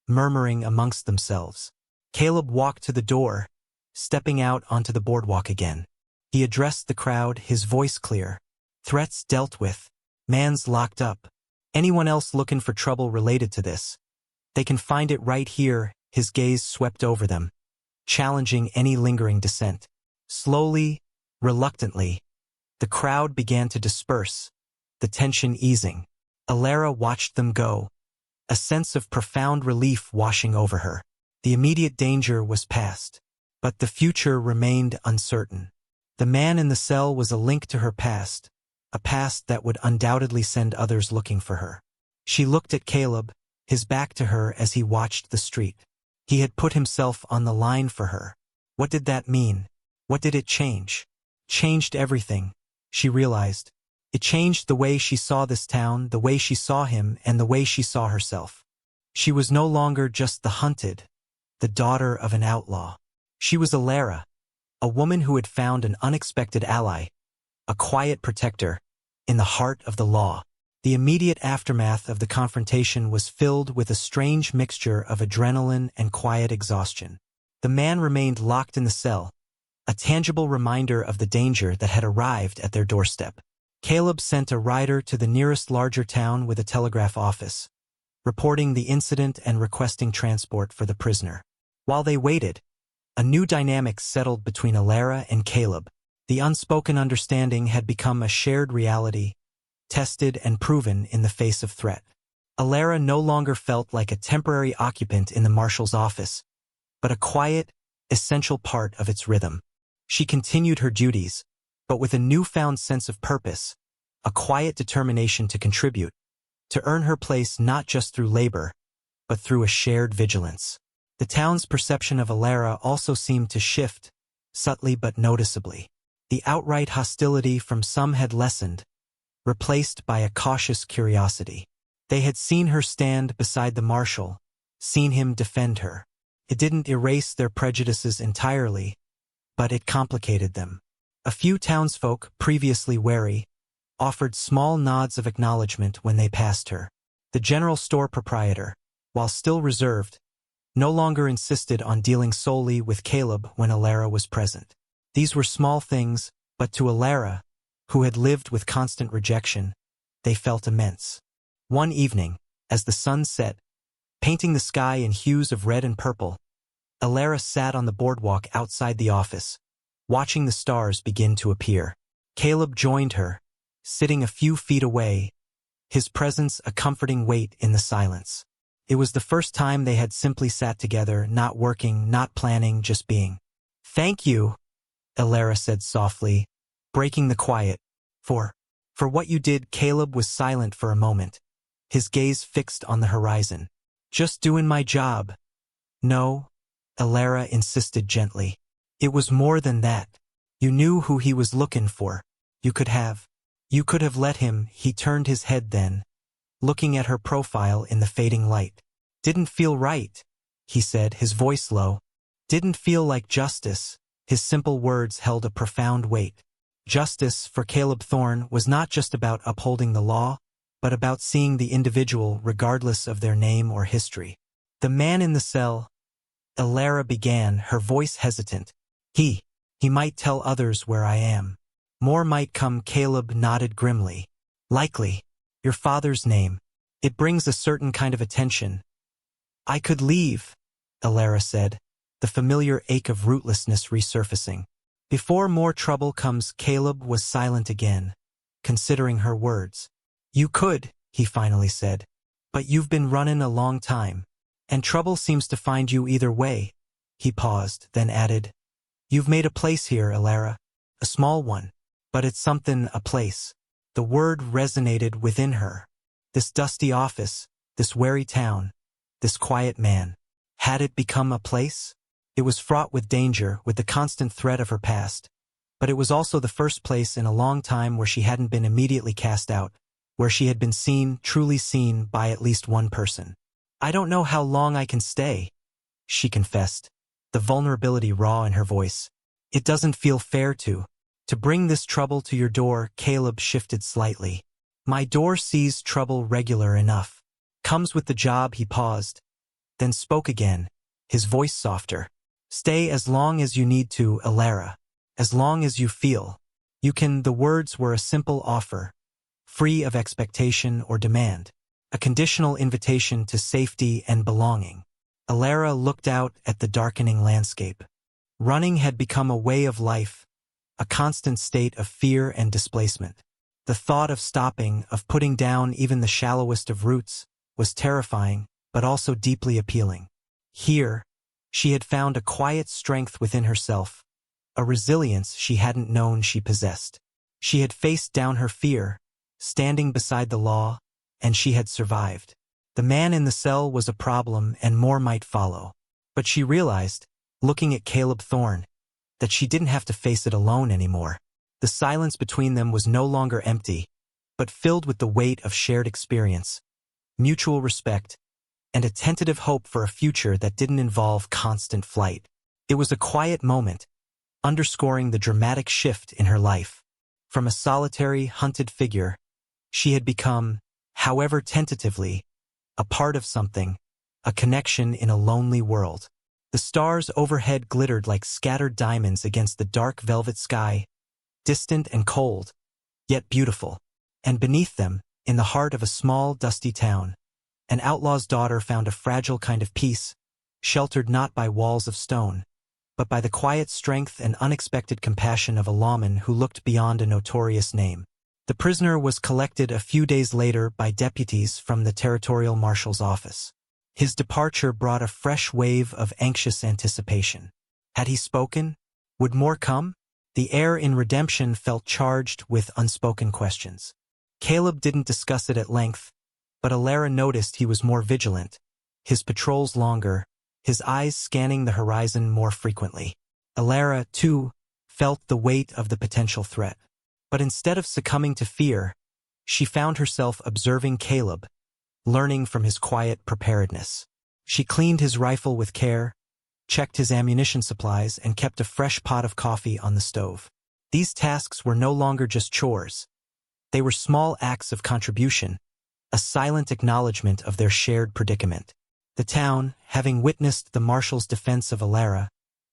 murmuring amongst themselves. Caleb walked to the door, stepping out onto the boardwalk again. He addressed the crowd, his voice clear. Threats dealt with. Man's locked up. Anyone else looking for trouble related to this? They can find it right here. His gaze swept over them, challenging any lingering dissent. Slowly, reluctantly, the crowd began to disperse, the tension easing. Alara watched them go, a sense of profound relief washing over her. The immediate danger was past, but the future remained uncertain. The man in the cell was a link to her past, a past that would undoubtedly send others looking for her. She looked at Caleb, his back to her as he watched the street. He had put himself on the line for her. What did that mean? What did it change? Changed everything, she realized. It changed the way she saw this town, the way she saw him, and the way she saw herself. She was no longer just the hunted, the daughter of an outlaw. She was Alara, a woman who had found an unexpected ally, a quiet protector, in the heart of the law. The immediate aftermath of the confrontation was filled with a strange mixture of adrenaline and quiet exhaustion. The man remained locked in the cell, a tangible reminder of the danger that had arrived at their doorstep. Caleb sent a rider to the nearest larger town with a telegraph office, reporting the incident and requesting transport for the prisoner. While they waited, a new dynamic settled between Alara and Caleb. The unspoken understanding had become a shared reality, tested and proven in the face of threat. Alara no longer felt like a temporary occupant in the Marshal's office, but a quiet, essential part of its rhythm. She continued her duties, but with a newfound sense of purpose, a quiet determination to contribute, to earn her place not just through labor, but through a shared vigilance. The town's perception of Alara also seemed to shift, subtly but noticeably. The outright hostility from some had lessened, replaced by a cautious curiosity. They had seen her stand beside the Marshal, seen him defend her. It didn't erase their prejudices entirely, but it complicated them. A few townsfolk, previously wary, offered small nods of acknowledgement when they passed her. The general store proprietor, while still reserved, no longer insisted on dealing solely with Caleb when Alara was present. These were small things, but to Alara, who had lived with constant rejection, they felt immense. One evening, as the sun set, painting the sky in hues of red and purple, Alara sat on the boardwalk outside the office, watching the stars begin to appear. Caleb joined her, sitting a few feet away, his presence a comforting weight in the silence. It was the first time they had simply sat together, not working, not planning, just being. "Thank you," Alara said softly, breaking the quiet. For what you did." Caleb was silent for a moment, his gaze fixed on the horizon. "Just doing my job." "No," Alara insisted gently. "It was more than that. You knew who he was looking for. You could have let him." He turned his head then, looking at her profile in the fading light. "Didn't feel right," he said, his voice low. "Didn't feel like justice." His simple words held a profound weight. Justice, for Caleb Thorne, was not just about upholding the law, but about seeing the individual regardless of their name or history. "The man in the cell," Alara began, her voice hesitant. He might tell others where I am. More might come." Caleb nodded grimly. "Likely. Your father's name. It brings a certain kind of attention." "I could leave," Alara said, the familiar ache of rootlessness resurfacing. "Before more trouble comes." Caleb was silent again, considering her words. "You could," he finally said, "but you've been running a long time, and trouble seems to find you either way." He paused, then added, "You've made a place here, Alara. A small one, but it's something, a place." The word resonated within her. This dusty office, this weary town, this quiet man. Had it become a place? It was fraught with danger, with the constant threat of her past, but it was also the first place in a long time where she hadn't been immediately cast out, where she had been seen, truly seen, by at least one person. I don't know how long I can stay, she confessed, the vulnerability raw in her voice. It doesn't feel fair to bring this trouble to your door. Caleb shifted slightly. My door sees trouble regular enough. Comes with the job. He paused, then spoke again, his voice softer. Stay as long as you need to, Alara. As long as you feel you can. The words were a simple offer, free of expectation or demand, a conditional invitation to safety and belonging. Alara looked out at the darkening landscape. Running had become a way of life, a constant state of fear and displacement. The thought of stopping, of putting down even the shallowest of roots, was terrifying, but also deeply appealing. Here, she had found a quiet strength within herself, a resilience she hadn't known she possessed. She had faced down her fear, standing beside the law, and she had survived. The man in the cell was a problem, and more might follow. But she realized, looking at Caleb Thorne, that she didn't have to face it alone anymore. The silence between them was no longer empty, but filled with the weight of shared experience, mutual respect, and a tentative hope for a future that didn't involve constant flight. It was a quiet moment, underscoring the dramatic shift in her life. From a solitary, hunted figure, she had become, however tentatively, a part of something, a connection in a lonely world. The stars overhead glittered like scattered diamonds against the dark velvet sky, distant and cold, yet beautiful. And beneath them, in the heart of a small, dusty town, an outlaw's daughter found a fragile kind of peace, sheltered not by walls of stone, but by the quiet strength and unexpected compassion of a lawman who looked beyond a notorious name. The prisoner was collected a few days later by deputies from the territorial marshal's office. His departure brought a fresh wave of anxious anticipation. Had he spoken? Would more come? The air in Redemption felt charged with unspoken questions. Caleb didn't discuss it at length, but Alara noticed he was more vigilant, his patrols longer, his eyes scanning the horizon more frequently. Alara, too, felt the weight of the potential threat. But instead of succumbing to fear, she found herself observing Caleb, learning from his quiet preparedness. She cleaned his rifle with care, checked his ammunition supplies, and kept a fresh pot of coffee on the stove. These tasks were no longer just chores. They were small acts of contribution, a silent acknowledgement of their shared predicament. The town, having witnessed the marshal's defense of Alara,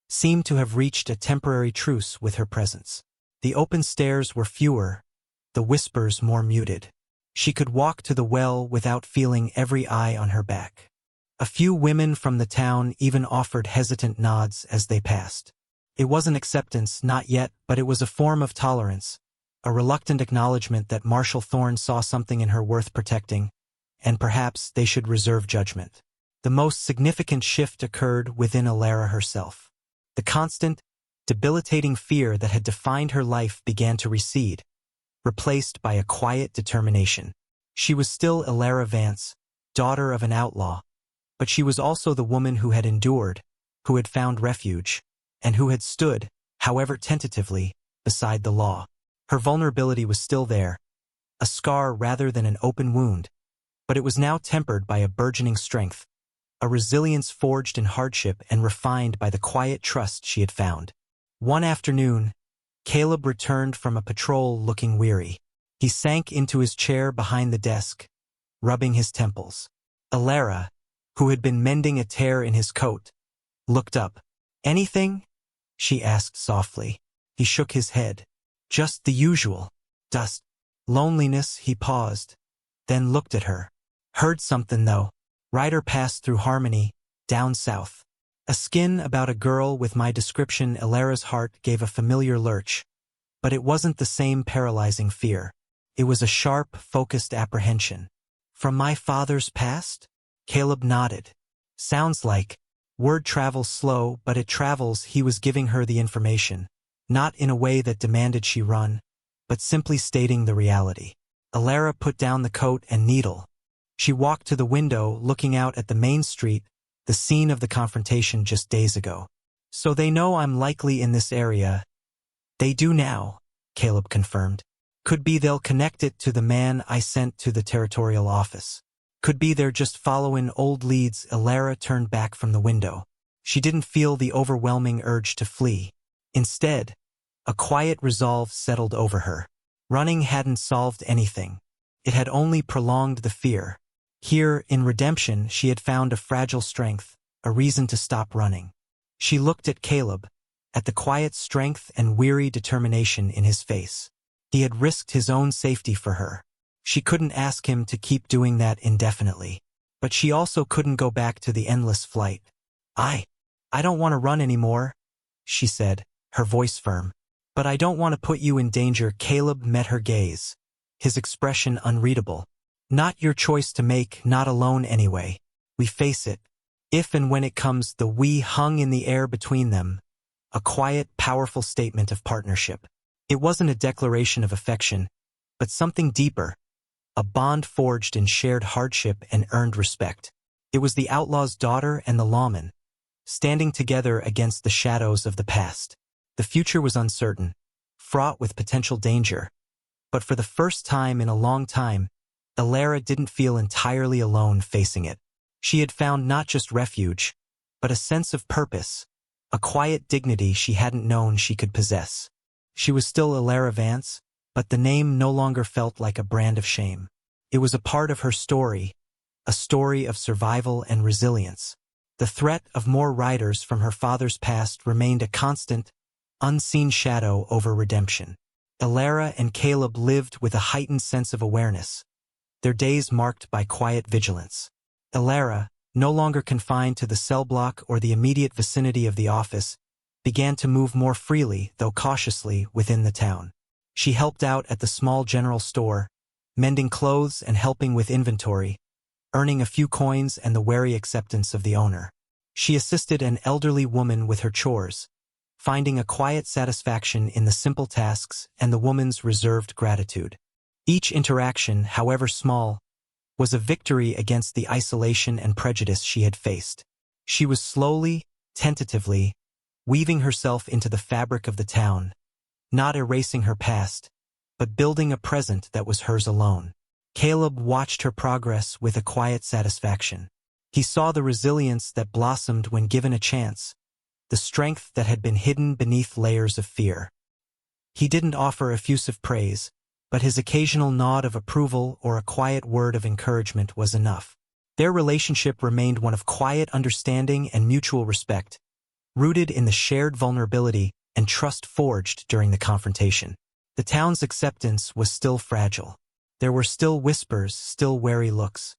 seemed to have reached a temporary truce with her presence. The open stares were fewer, the whispers more muted. She could walk to the well without feeling every eye on her back. A few women from the town even offered hesitant nods as they passed. It wasn't acceptance, not yet, but it was a form of tolerance, a reluctant acknowledgement that Marshal Thorne saw something in her worth protecting, and perhaps they should reserve judgment. The most significant shift occurred within Alara herself. The constant, debilitating fear that had defined her life began to recede, replaced by a quiet determination. She was still Alara Vance, daughter of an outlaw, but she was also the woman who had endured, who had found refuge, and who had stood, however tentatively, beside the law. Her vulnerability was still there, a scar rather than an open wound, but it was now tempered by a burgeoning strength, a resilience forged in hardship and refined by the quiet trust she had found. One afternoon, Caleb returned from a patrol looking weary. He sank into his chair behind the desk, rubbing his temples. Alara, who had been mending a tear in his coat, looked up. "Anything?" she asked softly. He shook his head. "Just the usual. Dust. Loneliness." He paused, then looked at her. "Heard something, though. Rider passed through Harmony, down south. A skin about a girl with my description." Alara's heart gave a familiar lurch, but it wasn't the same paralyzing fear. It was a sharp, focused apprehension. "From my father's past?" Caleb nodded. "Sounds like. Word travels slow, but it travels." He was giving her the information, not in a way that demanded she run, but simply stating the reality. Alara put down the coat and needle. She walked to the window, looking out at the main street, the scene of the confrontation just days ago. "So they know I'm likely in this area." "They do now," Caleb confirmed. "Could be they'll connect it to the man I sent to the territorial office." Could be they're just following old leads. Alara turned back from the window. She didn't feel the overwhelming urge to flee. Instead, a quiet resolve settled over her. Running hadn't solved anything. It had only prolonged the fear. Here, in redemption, she had found a fragile strength, a reason to stop running. She looked at Caleb, at the quiet strength and weary determination in his face. He had risked his own safety for her. She couldn't ask him to keep doing that indefinitely. But she also couldn't go back to the endless flight. I don't want to run anymore, she said, her voice firm. But I don't want to put you in danger. Caleb met her gaze, his expression unreadable. Not your choice to make, not alone anyway. We face it. If and when it comes, the we hung in the air between them. A quiet, powerful statement of partnership. It wasn't a declaration of affection, but something deeper. A bond forged in shared hardship and earned respect. It was the outlaw's daughter and the lawman, standing together against the shadows of the past. The future was uncertain, fraught with potential danger. But for the first time in a long time, Alara didn't feel entirely alone facing it. She had found not just refuge, but a sense of purpose, a quiet dignity she hadn't known she could possess. She was still Alara Vance, but the name no longer felt like a brand of shame. It was a part of her story, a story of survival and resilience. The threat of more riders from her father's past remained a constant, unseen shadow over redemption. Alara and Caleb lived with a heightened sense of awareness, their days marked by quiet vigilance. Alara, no longer confined to the cell block or the immediate vicinity of the office, began to move more freely, though cautiously, within the town. She helped out at the small general store, mending clothes and helping with inventory, earning a few coins and the wary acceptance of the owner. She assisted an elderly woman with her chores, finding a quiet satisfaction in the simple tasks and the woman's reserved gratitude. Each interaction, however small, was a victory against the isolation and prejudice she had faced. She was slowly, tentatively, weaving herself into the fabric of the town, not erasing her past, but building a present that was hers alone. Caleb watched her progress with a quiet satisfaction. He saw the resilience that blossomed when given a chance, the strength that had been hidden beneath layers of fear. He didn't offer effusive praise, but his occasional nod of approval or a quiet word of encouragement was enough. Their relationship remained one of quiet understanding and mutual respect, rooted in the shared vulnerability and trust forged during the confrontation. The town's acceptance was still fragile. There were still whispers, still wary looks.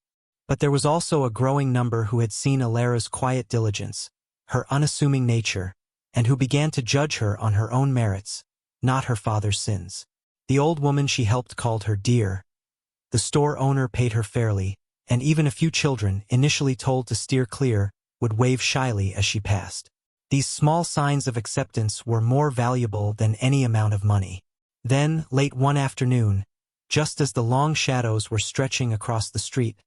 But there was also a growing number who had seen Alara's quiet diligence, her unassuming nature, and who began to judge her on her own merits, not her father's sins. The old woman she helped called her dear. The store owner paid her fairly, and even a few children, initially told to steer clear, would wave shyly as she passed. These small signs of acceptance were more valuable than any amount of money. Then, late one afternoon, just as the long shadows were stretching across the street,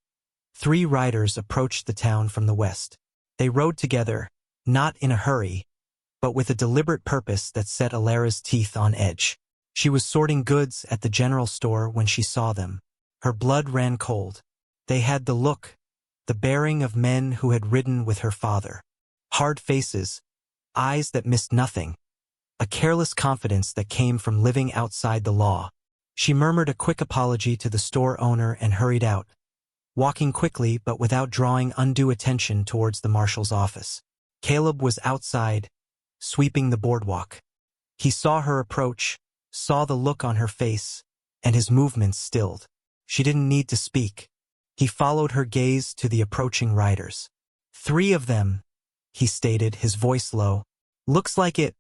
3 riders approached the town from the west. They rode together, not in a hurry, but with a deliberate purpose that set Alara's teeth on edge. She was sorting goods at the general store when she saw them. Her blood ran cold. They had the look, the bearing of men who had ridden with her father. Hard faces, eyes that missed nothing, a careless confidence that came from living outside the law. She murmured a quick apology to the store owner and hurried out, walking quickly but without drawing undue attention towards the marshal's office. Caleb was outside, sweeping the boardwalk. He saw her approach, saw the look on her face, and his movements stilled. She didn't need to speak. He followed her gaze to the approaching riders. 3 of them, he stated, his voice low. Looks like it,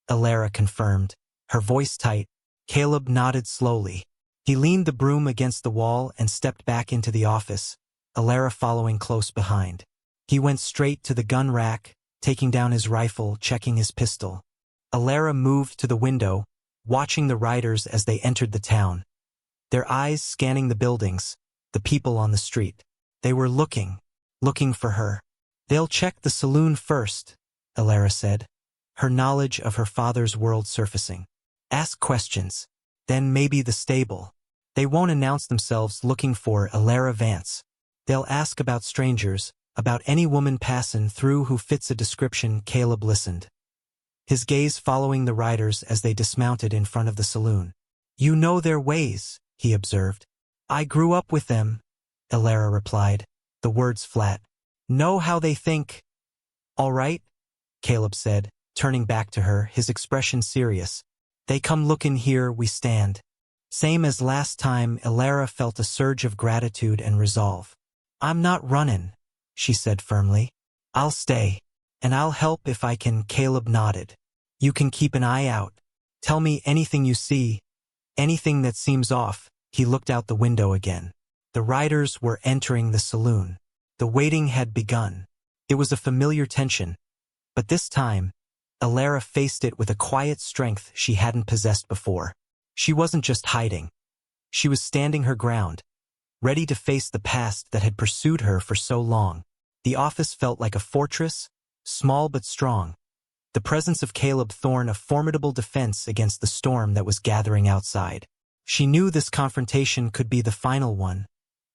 Alara confirmed, her voice tight. Caleb nodded slowly. He leaned the broom against the wall and stepped back into the office, Alara following close behind. He went straight to the gun rack, taking down his rifle, checking his pistol. Alara moved to the window, watching the riders as they entered the town, their eyes scanning the buildings, the people on the street. They were looking for her. They'll check the saloon first, Alara said, her knowledge of her father's world surfacing. Ask questions, then maybe the stable. They won't announce themselves looking for Alara Vance. They'll ask about strangers, about any woman passin' through who fits a description. Caleb listened, his gaze following the riders as they dismounted in front of the saloon. You know their ways, he observed. I grew up with them, Elara replied, the words flat. Know how they think. All right, Caleb said, turning back to her, his expression serious. They come lookin' here we stand. Same as last time. Elara felt a surge of gratitude and resolve. I'm not runnin', she said firmly. I'll stay. And I'll help if I can. Caleb nodded. You can keep an eye out. Tell me anything you see, anything that seems off. He looked out the window again. The riders were entering the saloon. The waiting had begun. It was a familiar tension, but this time, Elara faced it with a quiet strength she hadn't possessed before. She wasn't just hiding. She was standing her ground, ready to face the past that had pursued her for so long. The office felt like a fortress, small but strong. The presence of Caleb Thorne a formidable defense against the storm that was gathering outside. She knew this confrontation could be the final one,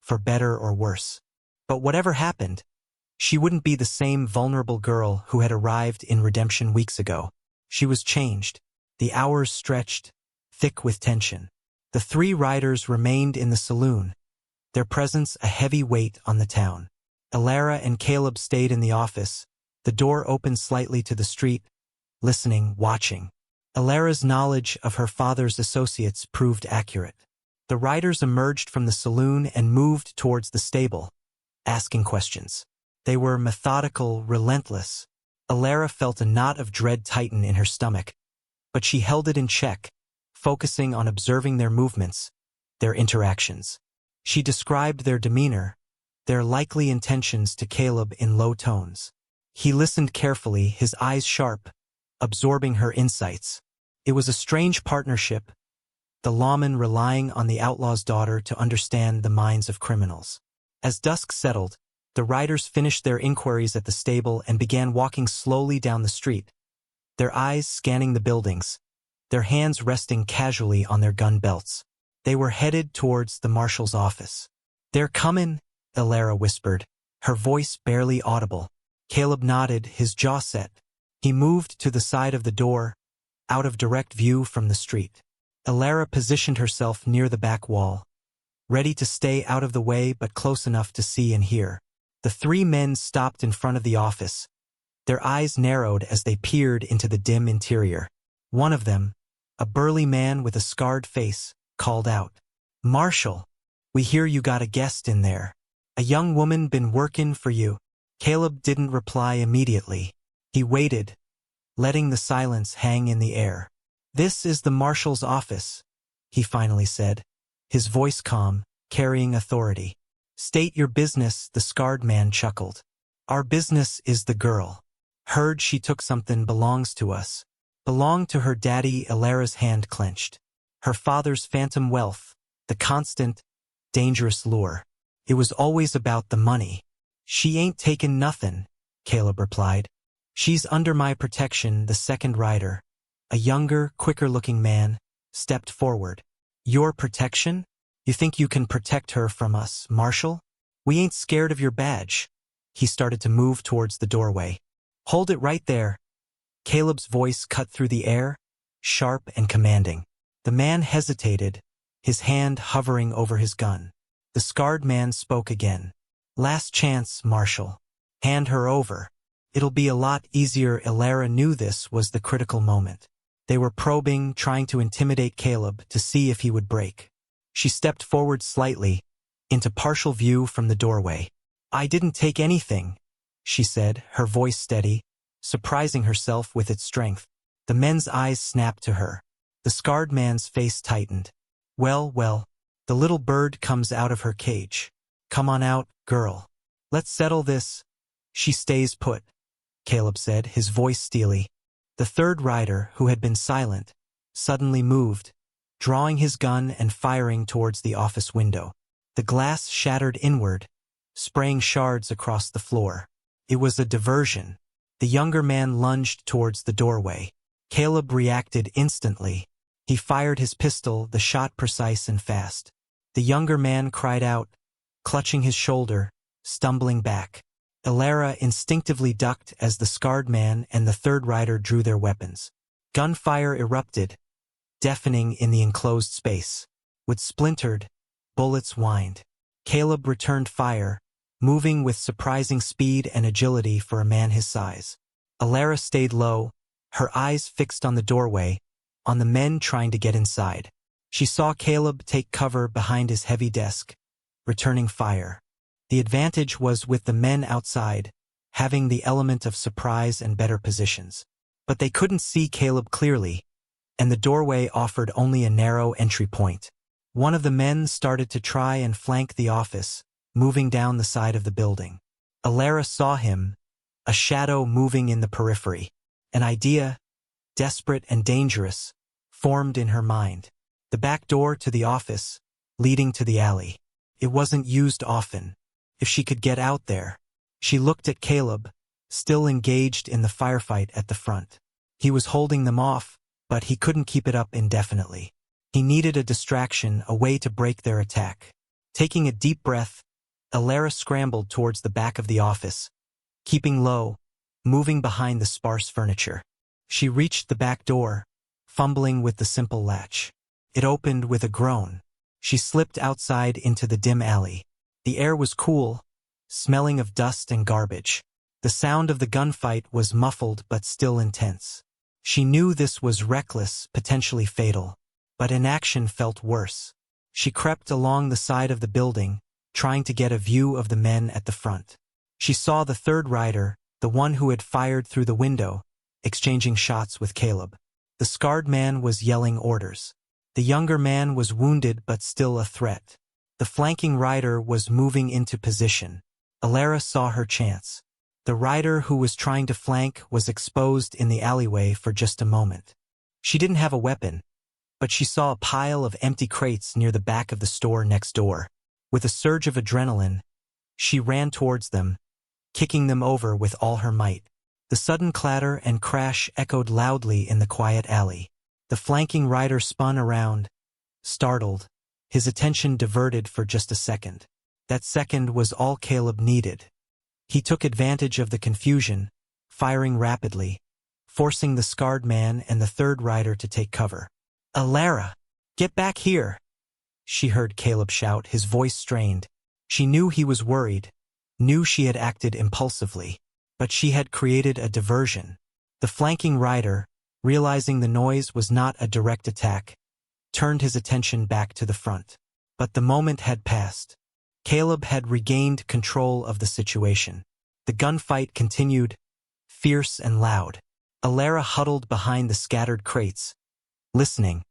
for better or worse. But whatever happened, she wouldn't be the same vulnerable girl who had arrived in Redemption weeks ago. She was changed. The hours stretched, thick with tension. The three riders remained in the saloon, their presence a heavy weight on the town. Elara and Caleb stayed in the office, the door open slightly to the street, listening, watching. Elara's knowledge of her father's associates proved accurate. The riders emerged from the saloon and moved towards the stable, asking questions. They were methodical, relentless. Elara felt a knot of dread tighten in her stomach, but she held it in check, focusing on observing their movements, their interactions. She described their demeanor, their likely intentions to Caleb in low tones. He listened carefully, his eyes sharp, absorbing her insights. It was a strange partnership, the lawman relying on the outlaw's daughter to understand the minds of criminals. As dusk settled, the riders finished their inquiries at the stable and began walking slowly down the street, their eyes scanning the buildings, their hands resting casually on their gun belts. They were headed towards the marshal's office. They're comin', Elara whispered, her voice barely audible. Caleb nodded, his jaw set. He moved to the side of the door, out of direct view from the street. Elara positioned herself near the back wall, ready to stay out of the way but close enough to see and hear. The three men stopped in front of the office. Their eyes narrowed as they peered into the dim interior. One of them, a burly man with a scarred face, called out, Marshal, we hear you got a guest in there. A young woman been workin' for you. Caleb didn't reply immediately. He waited, letting the silence hang in the air. This is the Marshal's office, he finally said, his voice calm, carrying authority. State your business, the scarred man chuckled. Our business is the girl. Heard she took something belongs to us. Belonged to her daddy. Elara's hand clenched. Her father's phantom wealth, the constant, dangerous lure. It was always about the money. She ain't taken nothin', Caleb replied. She's under my protection. The second rider, a younger, quicker-looking man, stepped forward. Your protection? You think you can protect her from us, Marshal? We ain't scared of your badge. He started to move towards the doorway. Hold it right there. Caleb's voice cut through the air, sharp and commanding. The man hesitated, his hand hovering over his gun. The scarred man spoke again. Last chance, Marshal. Hand her over. It'll be a lot easier. Elara knew this was the critical moment. They were probing, trying to intimidate Caleb to see if he would break. She stepped forward slightly, into partial view from the doorway. I didn't take anything, she said, her voice steady, surprising herself with its strength. The men's eyes snapped to her. The scarred man's face tightened. Well, the little bird comes out of her cage. Come on out, girl. Let's settle this. She stays put, Caleb said, his voice steely. The third rider, who had been silent, suddenly moved, drawing his gun and firing towards the office window. The glass shattered inward, spraying shards across the floor. It was a diversion. The younger man lunged towards the doorway. Caleb reacted instantly. He fired his pistol, the shot precise and fast. The younger man cried out, clutching his shoulder, stumbling back. Alara instinctively ducked as the scarred man and the third rider drew their weapons. Gunfire erupted, deafening in the enclosed space. With splintered, bullets whined. Caleb returned fire, moving with surprising speed and agility for a man his size. Alara stayed low, her eyes fixed on the doorway, on the men trying to get inside. She saw Caleb take cover behind his heavy desk, returning fire. The advantage was with the men outside, having the element of surprise and better positions. But they couldn't see Caleb clearly, and the doorway offered only a narrow entry point. One of the men started to try and flank the office, moving down the side of the building. Alara saw him, a shadow moving in the periphery. An idea, desperate and dangerous, formed in her mind. The back door to the office, leading to the alley. It wasn't used often. If she could get out there. She looked at Caleb, still engaged in the firefight at the front. He was holding them off, but he couldn't keep it up indefinitely. He needed a distraction, a way to break their attack. Taking a deep breath, Alara scrambled towards the back of the office, keeping low, moving behind the sparse furniture. She reached the back door, fumbling with the simple latch. It opened with a groan. She slipped outside into the dim alley. The air was cool, smelling of dust and garbage. The sound of the gunfight was muffled but still intense. She knew this was reckless, potentially fatal, but inaction felt worse. She crept along the side of the building, trying to get a view of the men at the front. She saw the third rider, the one who had fired through the window, exchanging shots with Caleb. The scarred man was yelling orders. The younger man was wounded but still a threat. The flanking rider was moving into position. Alara saw her chance. The rider who was trying to flank was exposed in the alleyway for just a moment. She didn't have a weapon, but she saw a pile of empty crates near the back of the store next door. With a surge of adrenaline, she ran towards them, kicking them over with all her might. The sudden clatter and crash echoed loudly in the quiet alley. The flanking rider spun around, startled, his attention diverted for just a second. That second was all Caleb needed. He took advantage of the confusion, firing rapidly, forcing the scarred man and the third rider to take cover. "Alara, get back here!" she heard Caleb shout, his voice strained. She knew he was worried, knew she had acted impulsively, but she had created a diversion. The flanking rider, realizing the noise was not a direct attack, turned his attention back to the front. But the moment had passed. Caleb had regained control of the situation. The gunfight continued, fierce and loud. Alara huddled behind the scattered crates, listening,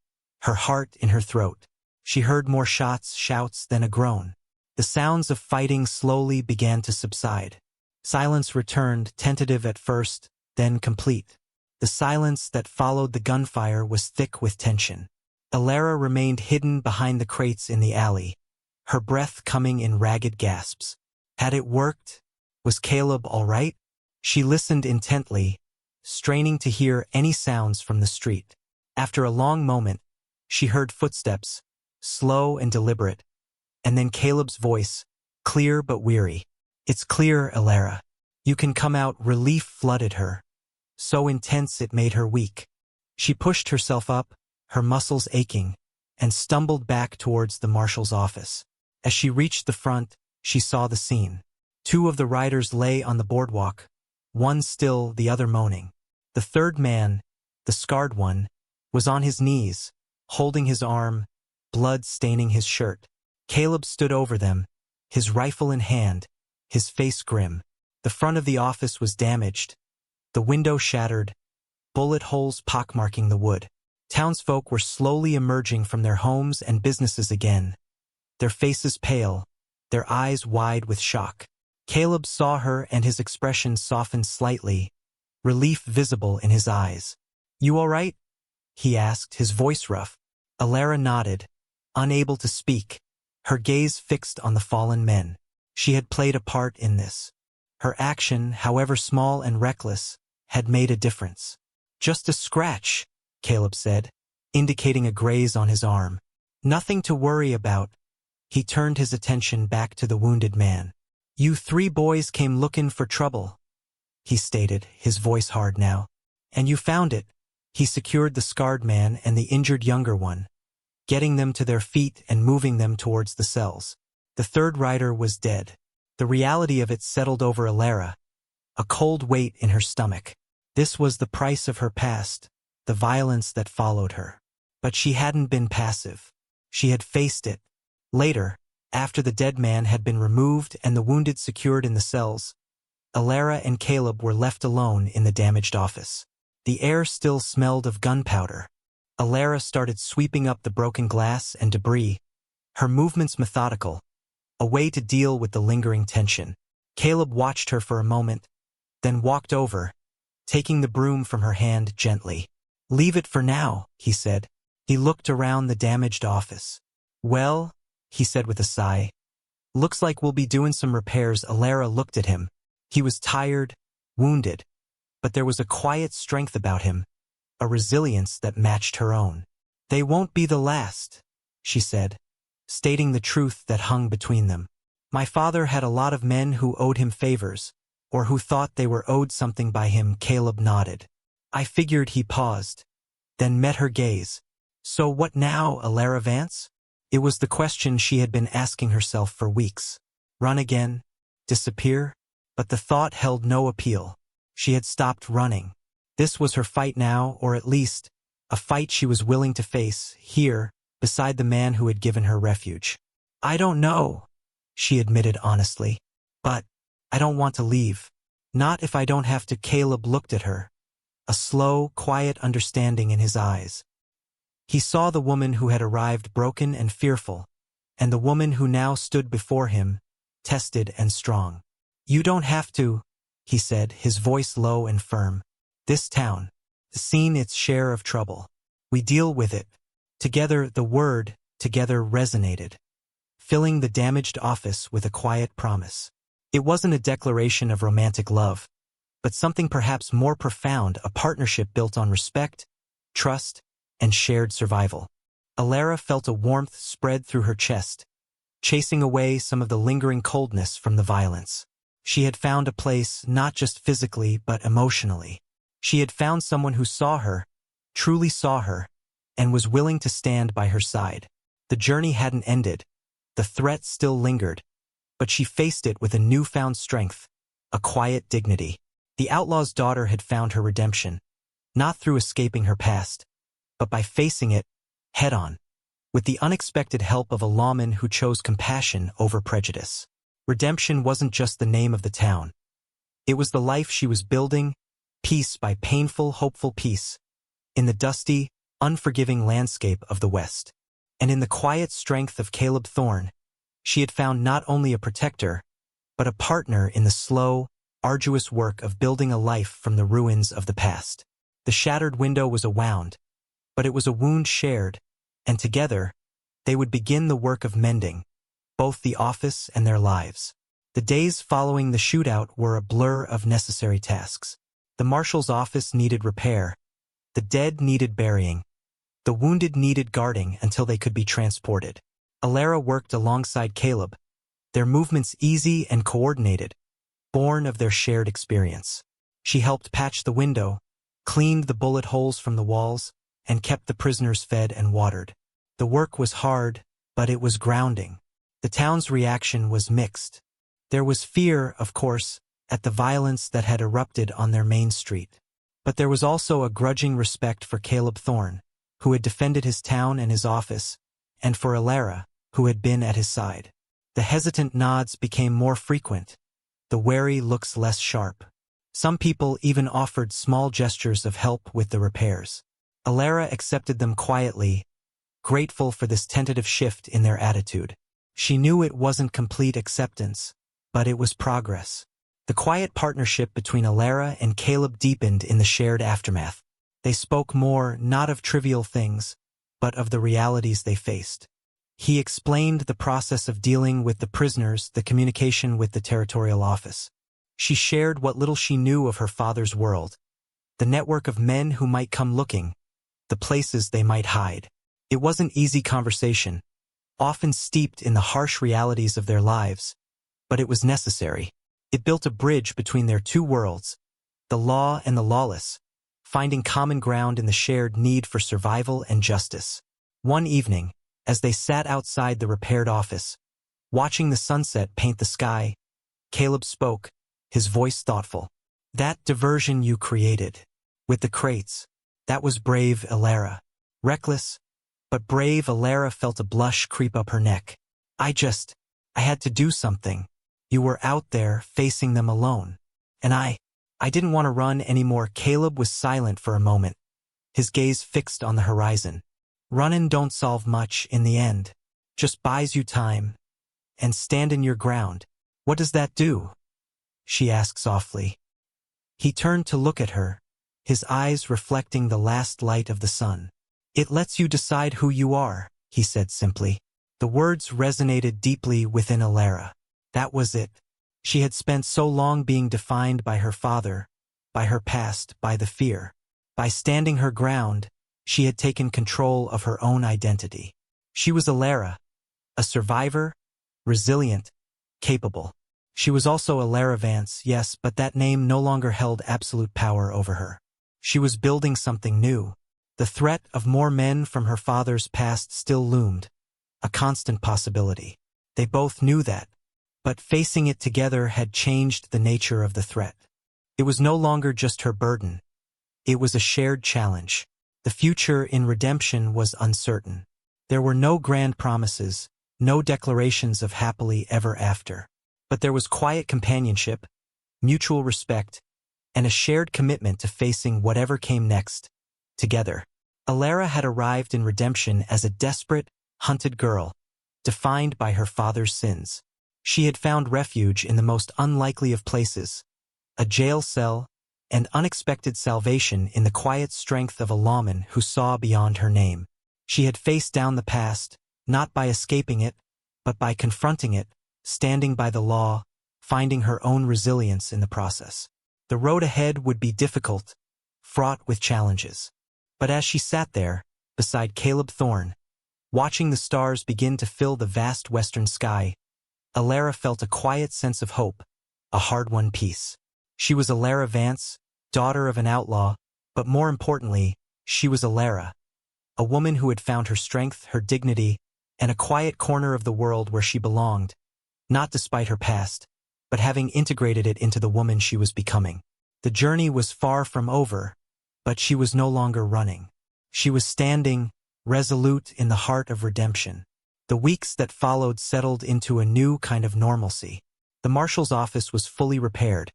her heart in her throat. She heard more shots, shouts, then a groan. The sounds of fighting slowly began to subside. Silence returned, tentative at first, then complete. The silence that followed the gunfire was thick with tension. Alara remained hidden behind the crates in the alley, her breath coming in ragged gasps. Had it worked? Was Caleb all right? She listened intently, straining to hear any sounds from the street. After a long moment, she heard footsteps, slow and deliberate, and then Caleb's voice, clear but weary. "It's clear, Alara. You can come out." Relief flooded her, so intense it made her weak. She pushed herself up, her muscles aching, and stumbled back towards the marshal's office. As she reached the front, she saw the scene. Two of the riders lay on the boardwalk, one still, the other moaning. The third man, the scarred one, was on his knees, holding his arm, blood staining his shirt. Caleb stood over them, his rifle in hand, his face grim. The front of the office was damaged, the window shattered, bullet holes pockmarking the wood. Townsfolk were slowly emerging from their homes and businesses again, their faces pale, their eyes wide with shock. Caleb saw her and his expression softened slightly, relief visible in his eyes. "You all right?" he asked, his voice rough. Alara nodded, unable to speak, her gaze fixed on the fallen men. She had played a part in this. Her action, however small and reckless, had made a difference. "Just a scratch," Caleb said, indicating a graze on his arm. "Nothing to worry about." He turned his attention back to the wounded man. "You 3 boys came looking for trouble," he stated, his voice hard now. "And you found it." He secured the scarred man and the injured younger one, getting them to their feet and moving them towards the cells. The third rider was dead. The reality of it settled over Alara, a cold weight in her stomach. This was the price of her past, the violence that followed her. But she hadn't been passive. She had faced it. Later, after the dead man had been removed and the wounded secured in the cells, Alara and Caleb were left alone in the damaged office. The air still smelled of gunpowder. Alara started sweeping up the broken glass and debris, her movements methodical, a way to deal with the lingering tension. Caleb watched her for a moment, then walked over, taking the broom from her hand gently. "Leave it for now," he said. He looked around the damaged office. "Well," he said with a sigh, "looks like we'll be doing some repairs." Alara looked at him. He was tired, wounded, but there was a quiet strength about him, a resilience that matched her own. "They won't be the last," she said, stating the truth that hung between them. "My father had a lot of men who owed him favors, or who thought they were owed something by him." Caleb nodded. "I figured." He paused, then met her gaze. "So what now, Alara Vance?" It was the question she had been asking herself for weeks. Run again? Disappear? But the thought held no appeal. She had stopped running. This was her fight now, or at least, a fight she was willing to face, here, beside the man who had given her refuge. "I don't know," she admitted honestly. "But I don't want to leave. Not if I don't have to." Caleb looked at her, a slow, quiet understanding in his eyes. He saw the woman who had arrived broken and fearful, and the woman who now stood before him, tested and strong. "You don't have to," he said, his voice low and firm. "This town has seen its share of trouble. We deal with it." Together, the word together resonated, filling the damaged office with a quiet promise. It wasn't a declaration of romantic love, but something perhaps more profound, a partnership built on respect, trust, and shared survival. Alara felt a warmth spread through her chest, chasing away some of the lingering coldness from the violence. She had found a place not just physically but emotionally. She had found someone who saw her, truly saw her, and was willing to stand by her side. The journey hadn't ended. The threat still lingered, but she faced it with a newfound strength, a quiet dignity. The outlaw's daughter had found her redemption, not through escaping her past, but by facing it head-on, with the unexpected help of a lawman who chose compassion over prejudice. Redemption wasn't just the name of the town. It was the life she was building, piece by painful, hopeful piece, in the dusty, unforgiving landscape of the West. And in the quiet strength of Caleb Thorne, she had found not only a protector, but a partner in the slow, arduous work of building a life from the ruins of the past. The shattered window was a wound, but it was a wound shared, and together, they would begin the work of mending, both the office and their lives. The days following the shootout were a blur of necessary tasks. The Marshal's office needed repair. The dead needed burying. The wounded needed guarding until they could be transported. Alara worked alongside Caleb, their movements easy and coordinated, born of their shared experience. She helped patch the window, cleaned the bullet holes from the walls, and kept the prisoners fed and watered. The work was hard, but it was grounding. The town's reaction was mixed. There was fear, of course, at the violence that had erupted on their main street. But there was also a grudging respect for Caleb Thorne, who had defended his town and his office, and for Alara, who had been at his side. The hesitant nods became more frequent, the wary looks less sharp. Some people even offered small gestures of help with the repairs. Alara accepted them quietly, grateful for this tentative shift in their attitude. She knew it wasn't complete acceptance, but it was progress. The quiet partnership between Alara and Caleb deepened in the shared aftermath. They spoke more, not of trivial things, but of the realities they faced. He explained the process of dealing with the prisoners, the communication with the territorial office. She shared what little she knew of her father's world, the network of men who might come looking, the places they might hide. It wasn't easy conversation, often steeped in the harsh realities of their lives, but it was necessary. It built a bridge between their two worlds, the law and the lawless, finding common ground in the shared need for survival and justice. One evening, as they sat outside the repaired office, watching the sunset paint the sky, Caleb spoke, his voice thoughtful. "That diversion you created, with the crates, that was brave, Alara. Reckless, but brave." Alara felt a blush creep up her neck. I had to do something. You were out there, facing them alone. And I didn't want to run anymore." Caleb was silent for a moment, his gaze fixed on the horizon. "Runnin' don't solve much in the end. Just buys you time. And standin' your ground. What does that do?" she asked softly. He turned to look at her, his eyes reflecting the last light of the sun. "It lets you decide who you are," he said simply. The words resonated deeply within Alara. That was it. She had spent so long being defined by her father, by her past, by the fear. By standing her ground, she had taken control of her own identity. She was Alara, a survivor, resilient, capable. She was also Alara Vance, yes, but that name no longer held absolute power over her. She was building something new. The threat of more men from her father's past still loomed, a constant possibility. They both knew that, but facing it together had changed the nature of the threat. It was no longer just her burden. It was a shared challenge. The future in redemption was uncertain. There were no grand promises, no declarations of happily ever after. But there was quiet companionship, mutual respect, and a shared commitment to facing whatever came next, together. Alara had arrived in redemption as a desperate, hunted girl, defined by her father's sins. She had found refuge in the most unlikely of places, a jail cell, and unexpected salvation in the quiet strength of a lawman who saw beyond her name. She had faced down the past, not by escaping it, but by confronting it, standing by the law, finding her own resilience in the process. The road ahead would be difficult, fraught with challenges. But as she sat there, beside Caleb Thorne, watching the stars begin to fill the vast western sky, Alara felt a quiet sense of hope, a hard-won peace. She was Alara Vance, daughter of an outlaw, but more importantly, she was Alara, a woman who had found her strength, her dignity, and a quiet corner of the world where she belonged, not despite her past, but having integrated it into the woman she was becoming. The journey was far from over, but she was no longer running. She was standing, resolute in the heart of redemption. The weeks that followed settled into a new kind of normalcy. The Marshal's office was fully repaired,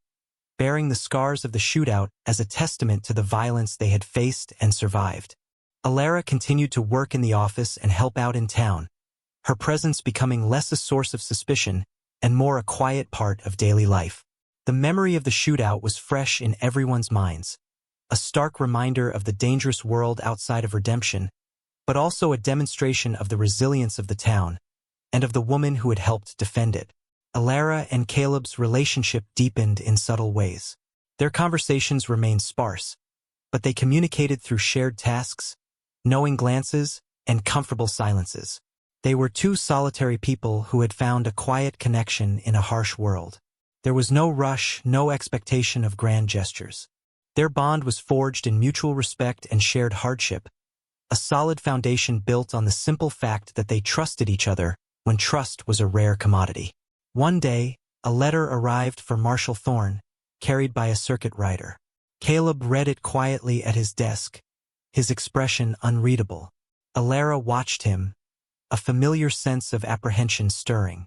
bearing the scars of the shootout as a testament to the violence they had faced and survived. Alara continued to work in the office and help out in town, her presence becoming less a source of suspicion and more a quiet part of daily life. The memory of the shootout was fresh in everyone's minds, a stark reminder of the dangerous world outside of redemption, but also a demonstration of the resilience of the town and of the woman who had helped defend it. Alara and Caleb's relationship deepened in subtle ways. Their conversations remained sparse, but they communicated through shared tasks, knowing glances, and comfortable silences. They were two solitary people who had found a quiet connection in a harsh world. There was no rush, no expectation of grand gestures. Their bond was forged in mutual respect and shared hardship, a solid foundation built on the simple fact that they trusted each other when trust was a rare commodity. One day, a letter arrived for Marshal Thorne, carried by a circuit rider. Caleb read it quietly at his desk, his expression unreadable. Alara watched him, a familiar sense of apprehension stirring.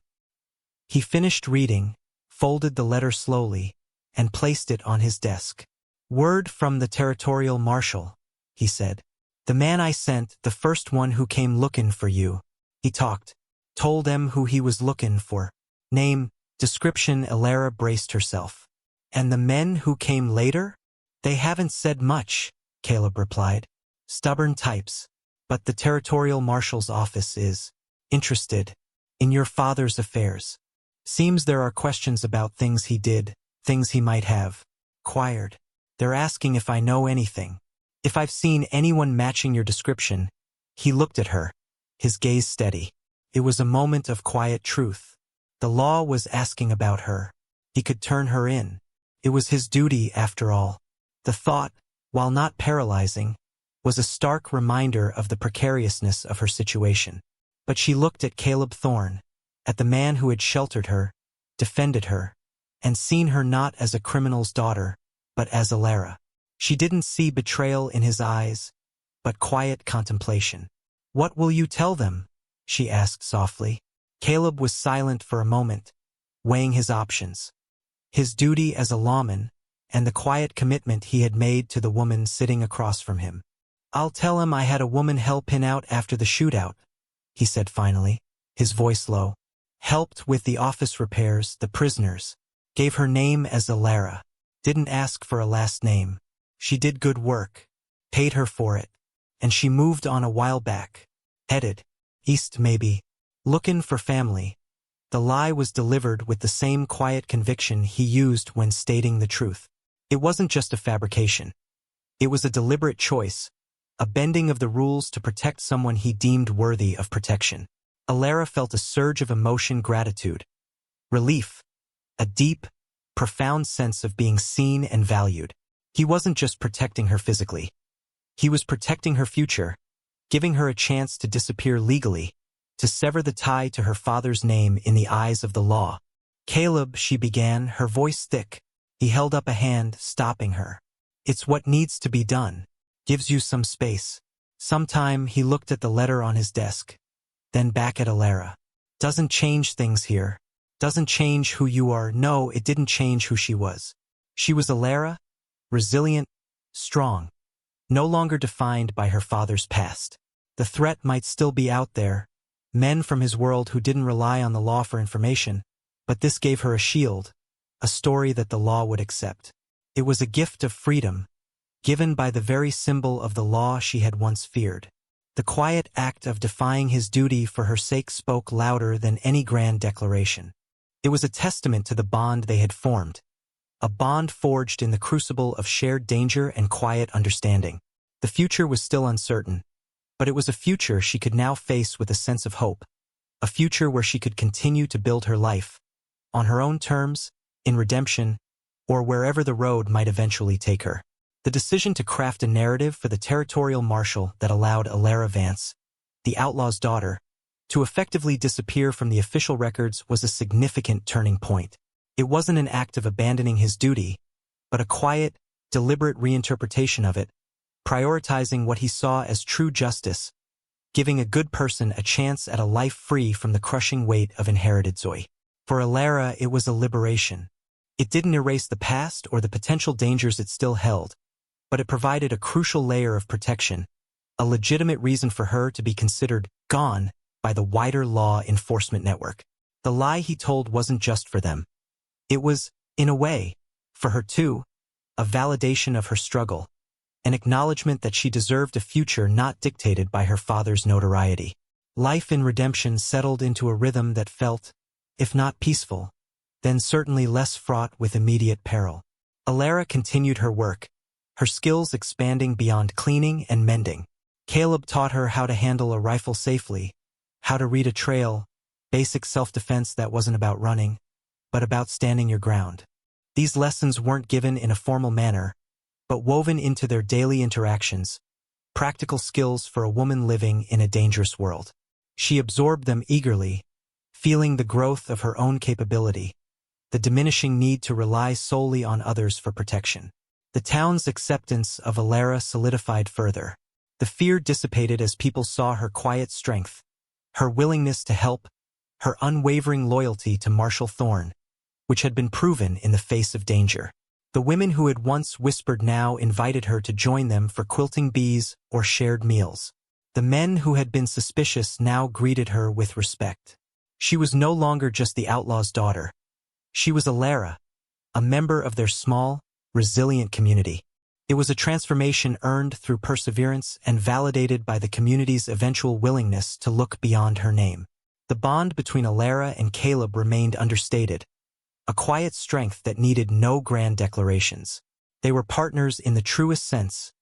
He finished reading, folded the letter slowly, and placed it on his desk. "Word from the territorial marshal," he said. "The man I sent, the first one who came lookin' for you." He talked, told them who he was lookin' for. Name, description. Alara braced herself. "And the men who came later? They haven't said much," Caleb replied. "Stubborn types. But the territorial marshal's office is interested in your father's affairs. Seems there are questions about things he did, things he might have acquired. They're asking if I know anything, if I've seen anyone matching your description." He looked at her, his gaze steady. It was a moment of quiet truth. The law was asking about her. He could turn her in. It was his duty, after all. The thought, while not paralyzing, was a stark reminder of the precariousness of her situation. But she looked at Caleb Thorne, at the man who had sheltered her, defended her, and seen her not as a criminal's daughter, but as Alara. She didn't see betrayal in his eyes, but quiet contemplation. "What will you tell them?" she asked softly. Caleb was silent for a moment, weighing his options. His duty as a lawman, and the quiet commitment he had made to the woman sitting across from him. "I'll tell him I had a woman help pin out after the shootout," he said finally, his voice low. "Helped with the office repairs, the prisoners. Gave her name as Alara. Didn't ask for a last name. She did good work. Paid her for it. And she moved on a while back. Headed east maybe. Lookin' for family." The lie was delivered with the same quiet conviction he used when stating the truth. It wasn't just a fabrication. It was a deliberate choice, a bending of the rules to protect someone he deemed worthy of protection. Alara felt a surge of emotion, gratitude, relief, a deep, profound sense of being seen and valued. He wasn't just protecting her physically. He was protecting her future, giving her a chance to disappear legally, to sever the tie to her father's name in the eyes of the law. "Caleb," she began, her voice thick. He held up a hand, stopping her. "It's what needs to be done. Gives you some space." Sometime he looked at the letter on his desk, then back at Alara. "Doesn't change things here. Doesn't change who you are." No, it didn't change who she was. She was Alara, resilient, strong, no longer defined by her father's past. The threat might still be out there, men from his world who didn't rely on the law for information, but this gave her a shield, a story that the law would accept. It was a gift of freedom, given by the very symbol of the law she had once feared. The quiet act of defying his duty for her sake spoke louder than any grand declaration. It was a testament to the bond they had formed, a bond forged in the crucible of shared danger and quiet understanding. The future was still uncertain, but it was a future she could now face with a sense of hope, a future where she could continue to build her life, on her own terms, in redemption, or wherever the road might eventually take her. The decision to craft a narrative for the territorial marshal that allowed Alara Vance, the outlaw's daughter, to effectively disappear from the official records was a significant turning point. It wasn't an act of abandoning his duty, but a quiet, deliberate reinterpretation of it, prioritizing what he saw as true justice, giving a good person a chance at a life free from the crushing weight of inherited Zoe. For Alara, it was a liberation. It didn't erase the past or the potential dangers it still held, but it provided a crucial layer of protection, a legitimate reason for her to be considered gone by the wider law enforcement network. The lie he told wasn't just for them. It was, in a way, for her too, a validation of her struggle, an acknowledgement that she deserved a future not dictated by her father's notoriety. Life in redemption settled into a rhythm that felt, if not peaceful, then certainly less fraught with immediate peril. Alara continued her work, her skills expanding beyond cleaning and mending. Caleb taught her how to handle a rifle safely, how to read a trail, basic self-defense that wasn't about running, but about standing your ground. These lessons weren't given in a formal manner, but woven into their daily interactions, practical skills for a woman living in a dangerous world. She absorbed them eagerly, feeling the growth of her own capability, the diminishing need to rely solely on others for protection. The town's acceptance of Alara solidified further. The fear dissipated as people saw her quiet strength, her willingness to help, her unwavering loyalty to Marshal Thorne, which had been proven in the face of danger. The women who had once whispered now invited her to join them for quilting bees or shared meals. The men who had been suspicious now greeted her with respect. She was no longer just the outlaw's daughter. She was Alara, a member of their small, resilient community. It was a transformation earned through perseverance and validated by the community's eventual willingness to look beyond her name. The bond between Alara and Caleb remained understated, a quiet strength that needed no grand declarations. They were partners in the truest sense,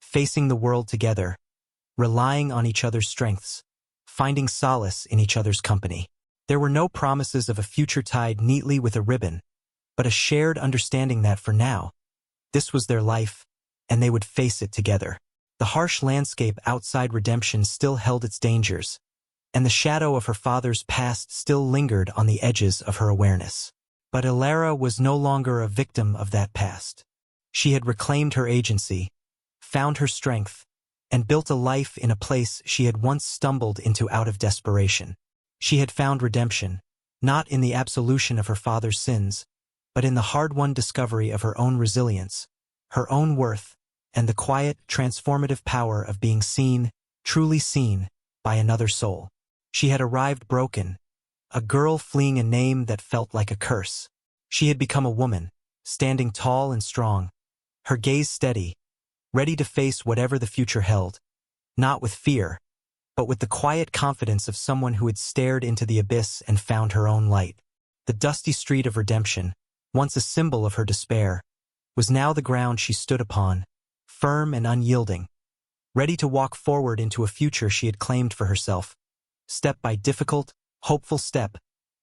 facing the world together, relying on each other's strengths, finding solace in each other's company. There were no promises of a future tied neatly with a ribbon, but a shared understanding that for now, this was their life, and they would face it together. The harsh landscape outside Redemption still held its dangers, and the shadow of her father's past still lingered on the edges of her awareness. But Ilara was no longer a victim of that past. She had reclaimed her agency, found her strength, and built a life in a place she had once stumbled into out of desperation. She had found redemption, not in the absolution of her father's sins, but in the hard-won discovery of her own resilience, her own worth, and the quiet, transformative power of being seen, truly seen, by another soul. She had arrived broken, a girl fleeing a name that felt like a curse. She had become a woman, standing tall and strong, her gaze steady, ready to face whatever the future held, not with fear, but with the quiet confidence of someone who had stared into the abyss and found her own light. The dusty street of Redemption, once a symbol of her despair, was now the ground she stood upon, firm and unyielding, ready to walk forward into a future she had claimed for herself, step by difficult, hopeful step,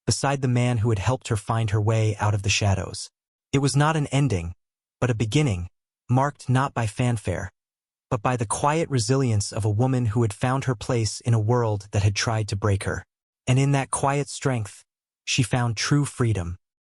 beside the man who had helped her find her way out of the shadows. It was not an ending, but a beginning, marked not by fanfare, but by the quiet resilience of a woman who had found her place in a world that had tried to break her. And in that quiet strength, she found true freedom.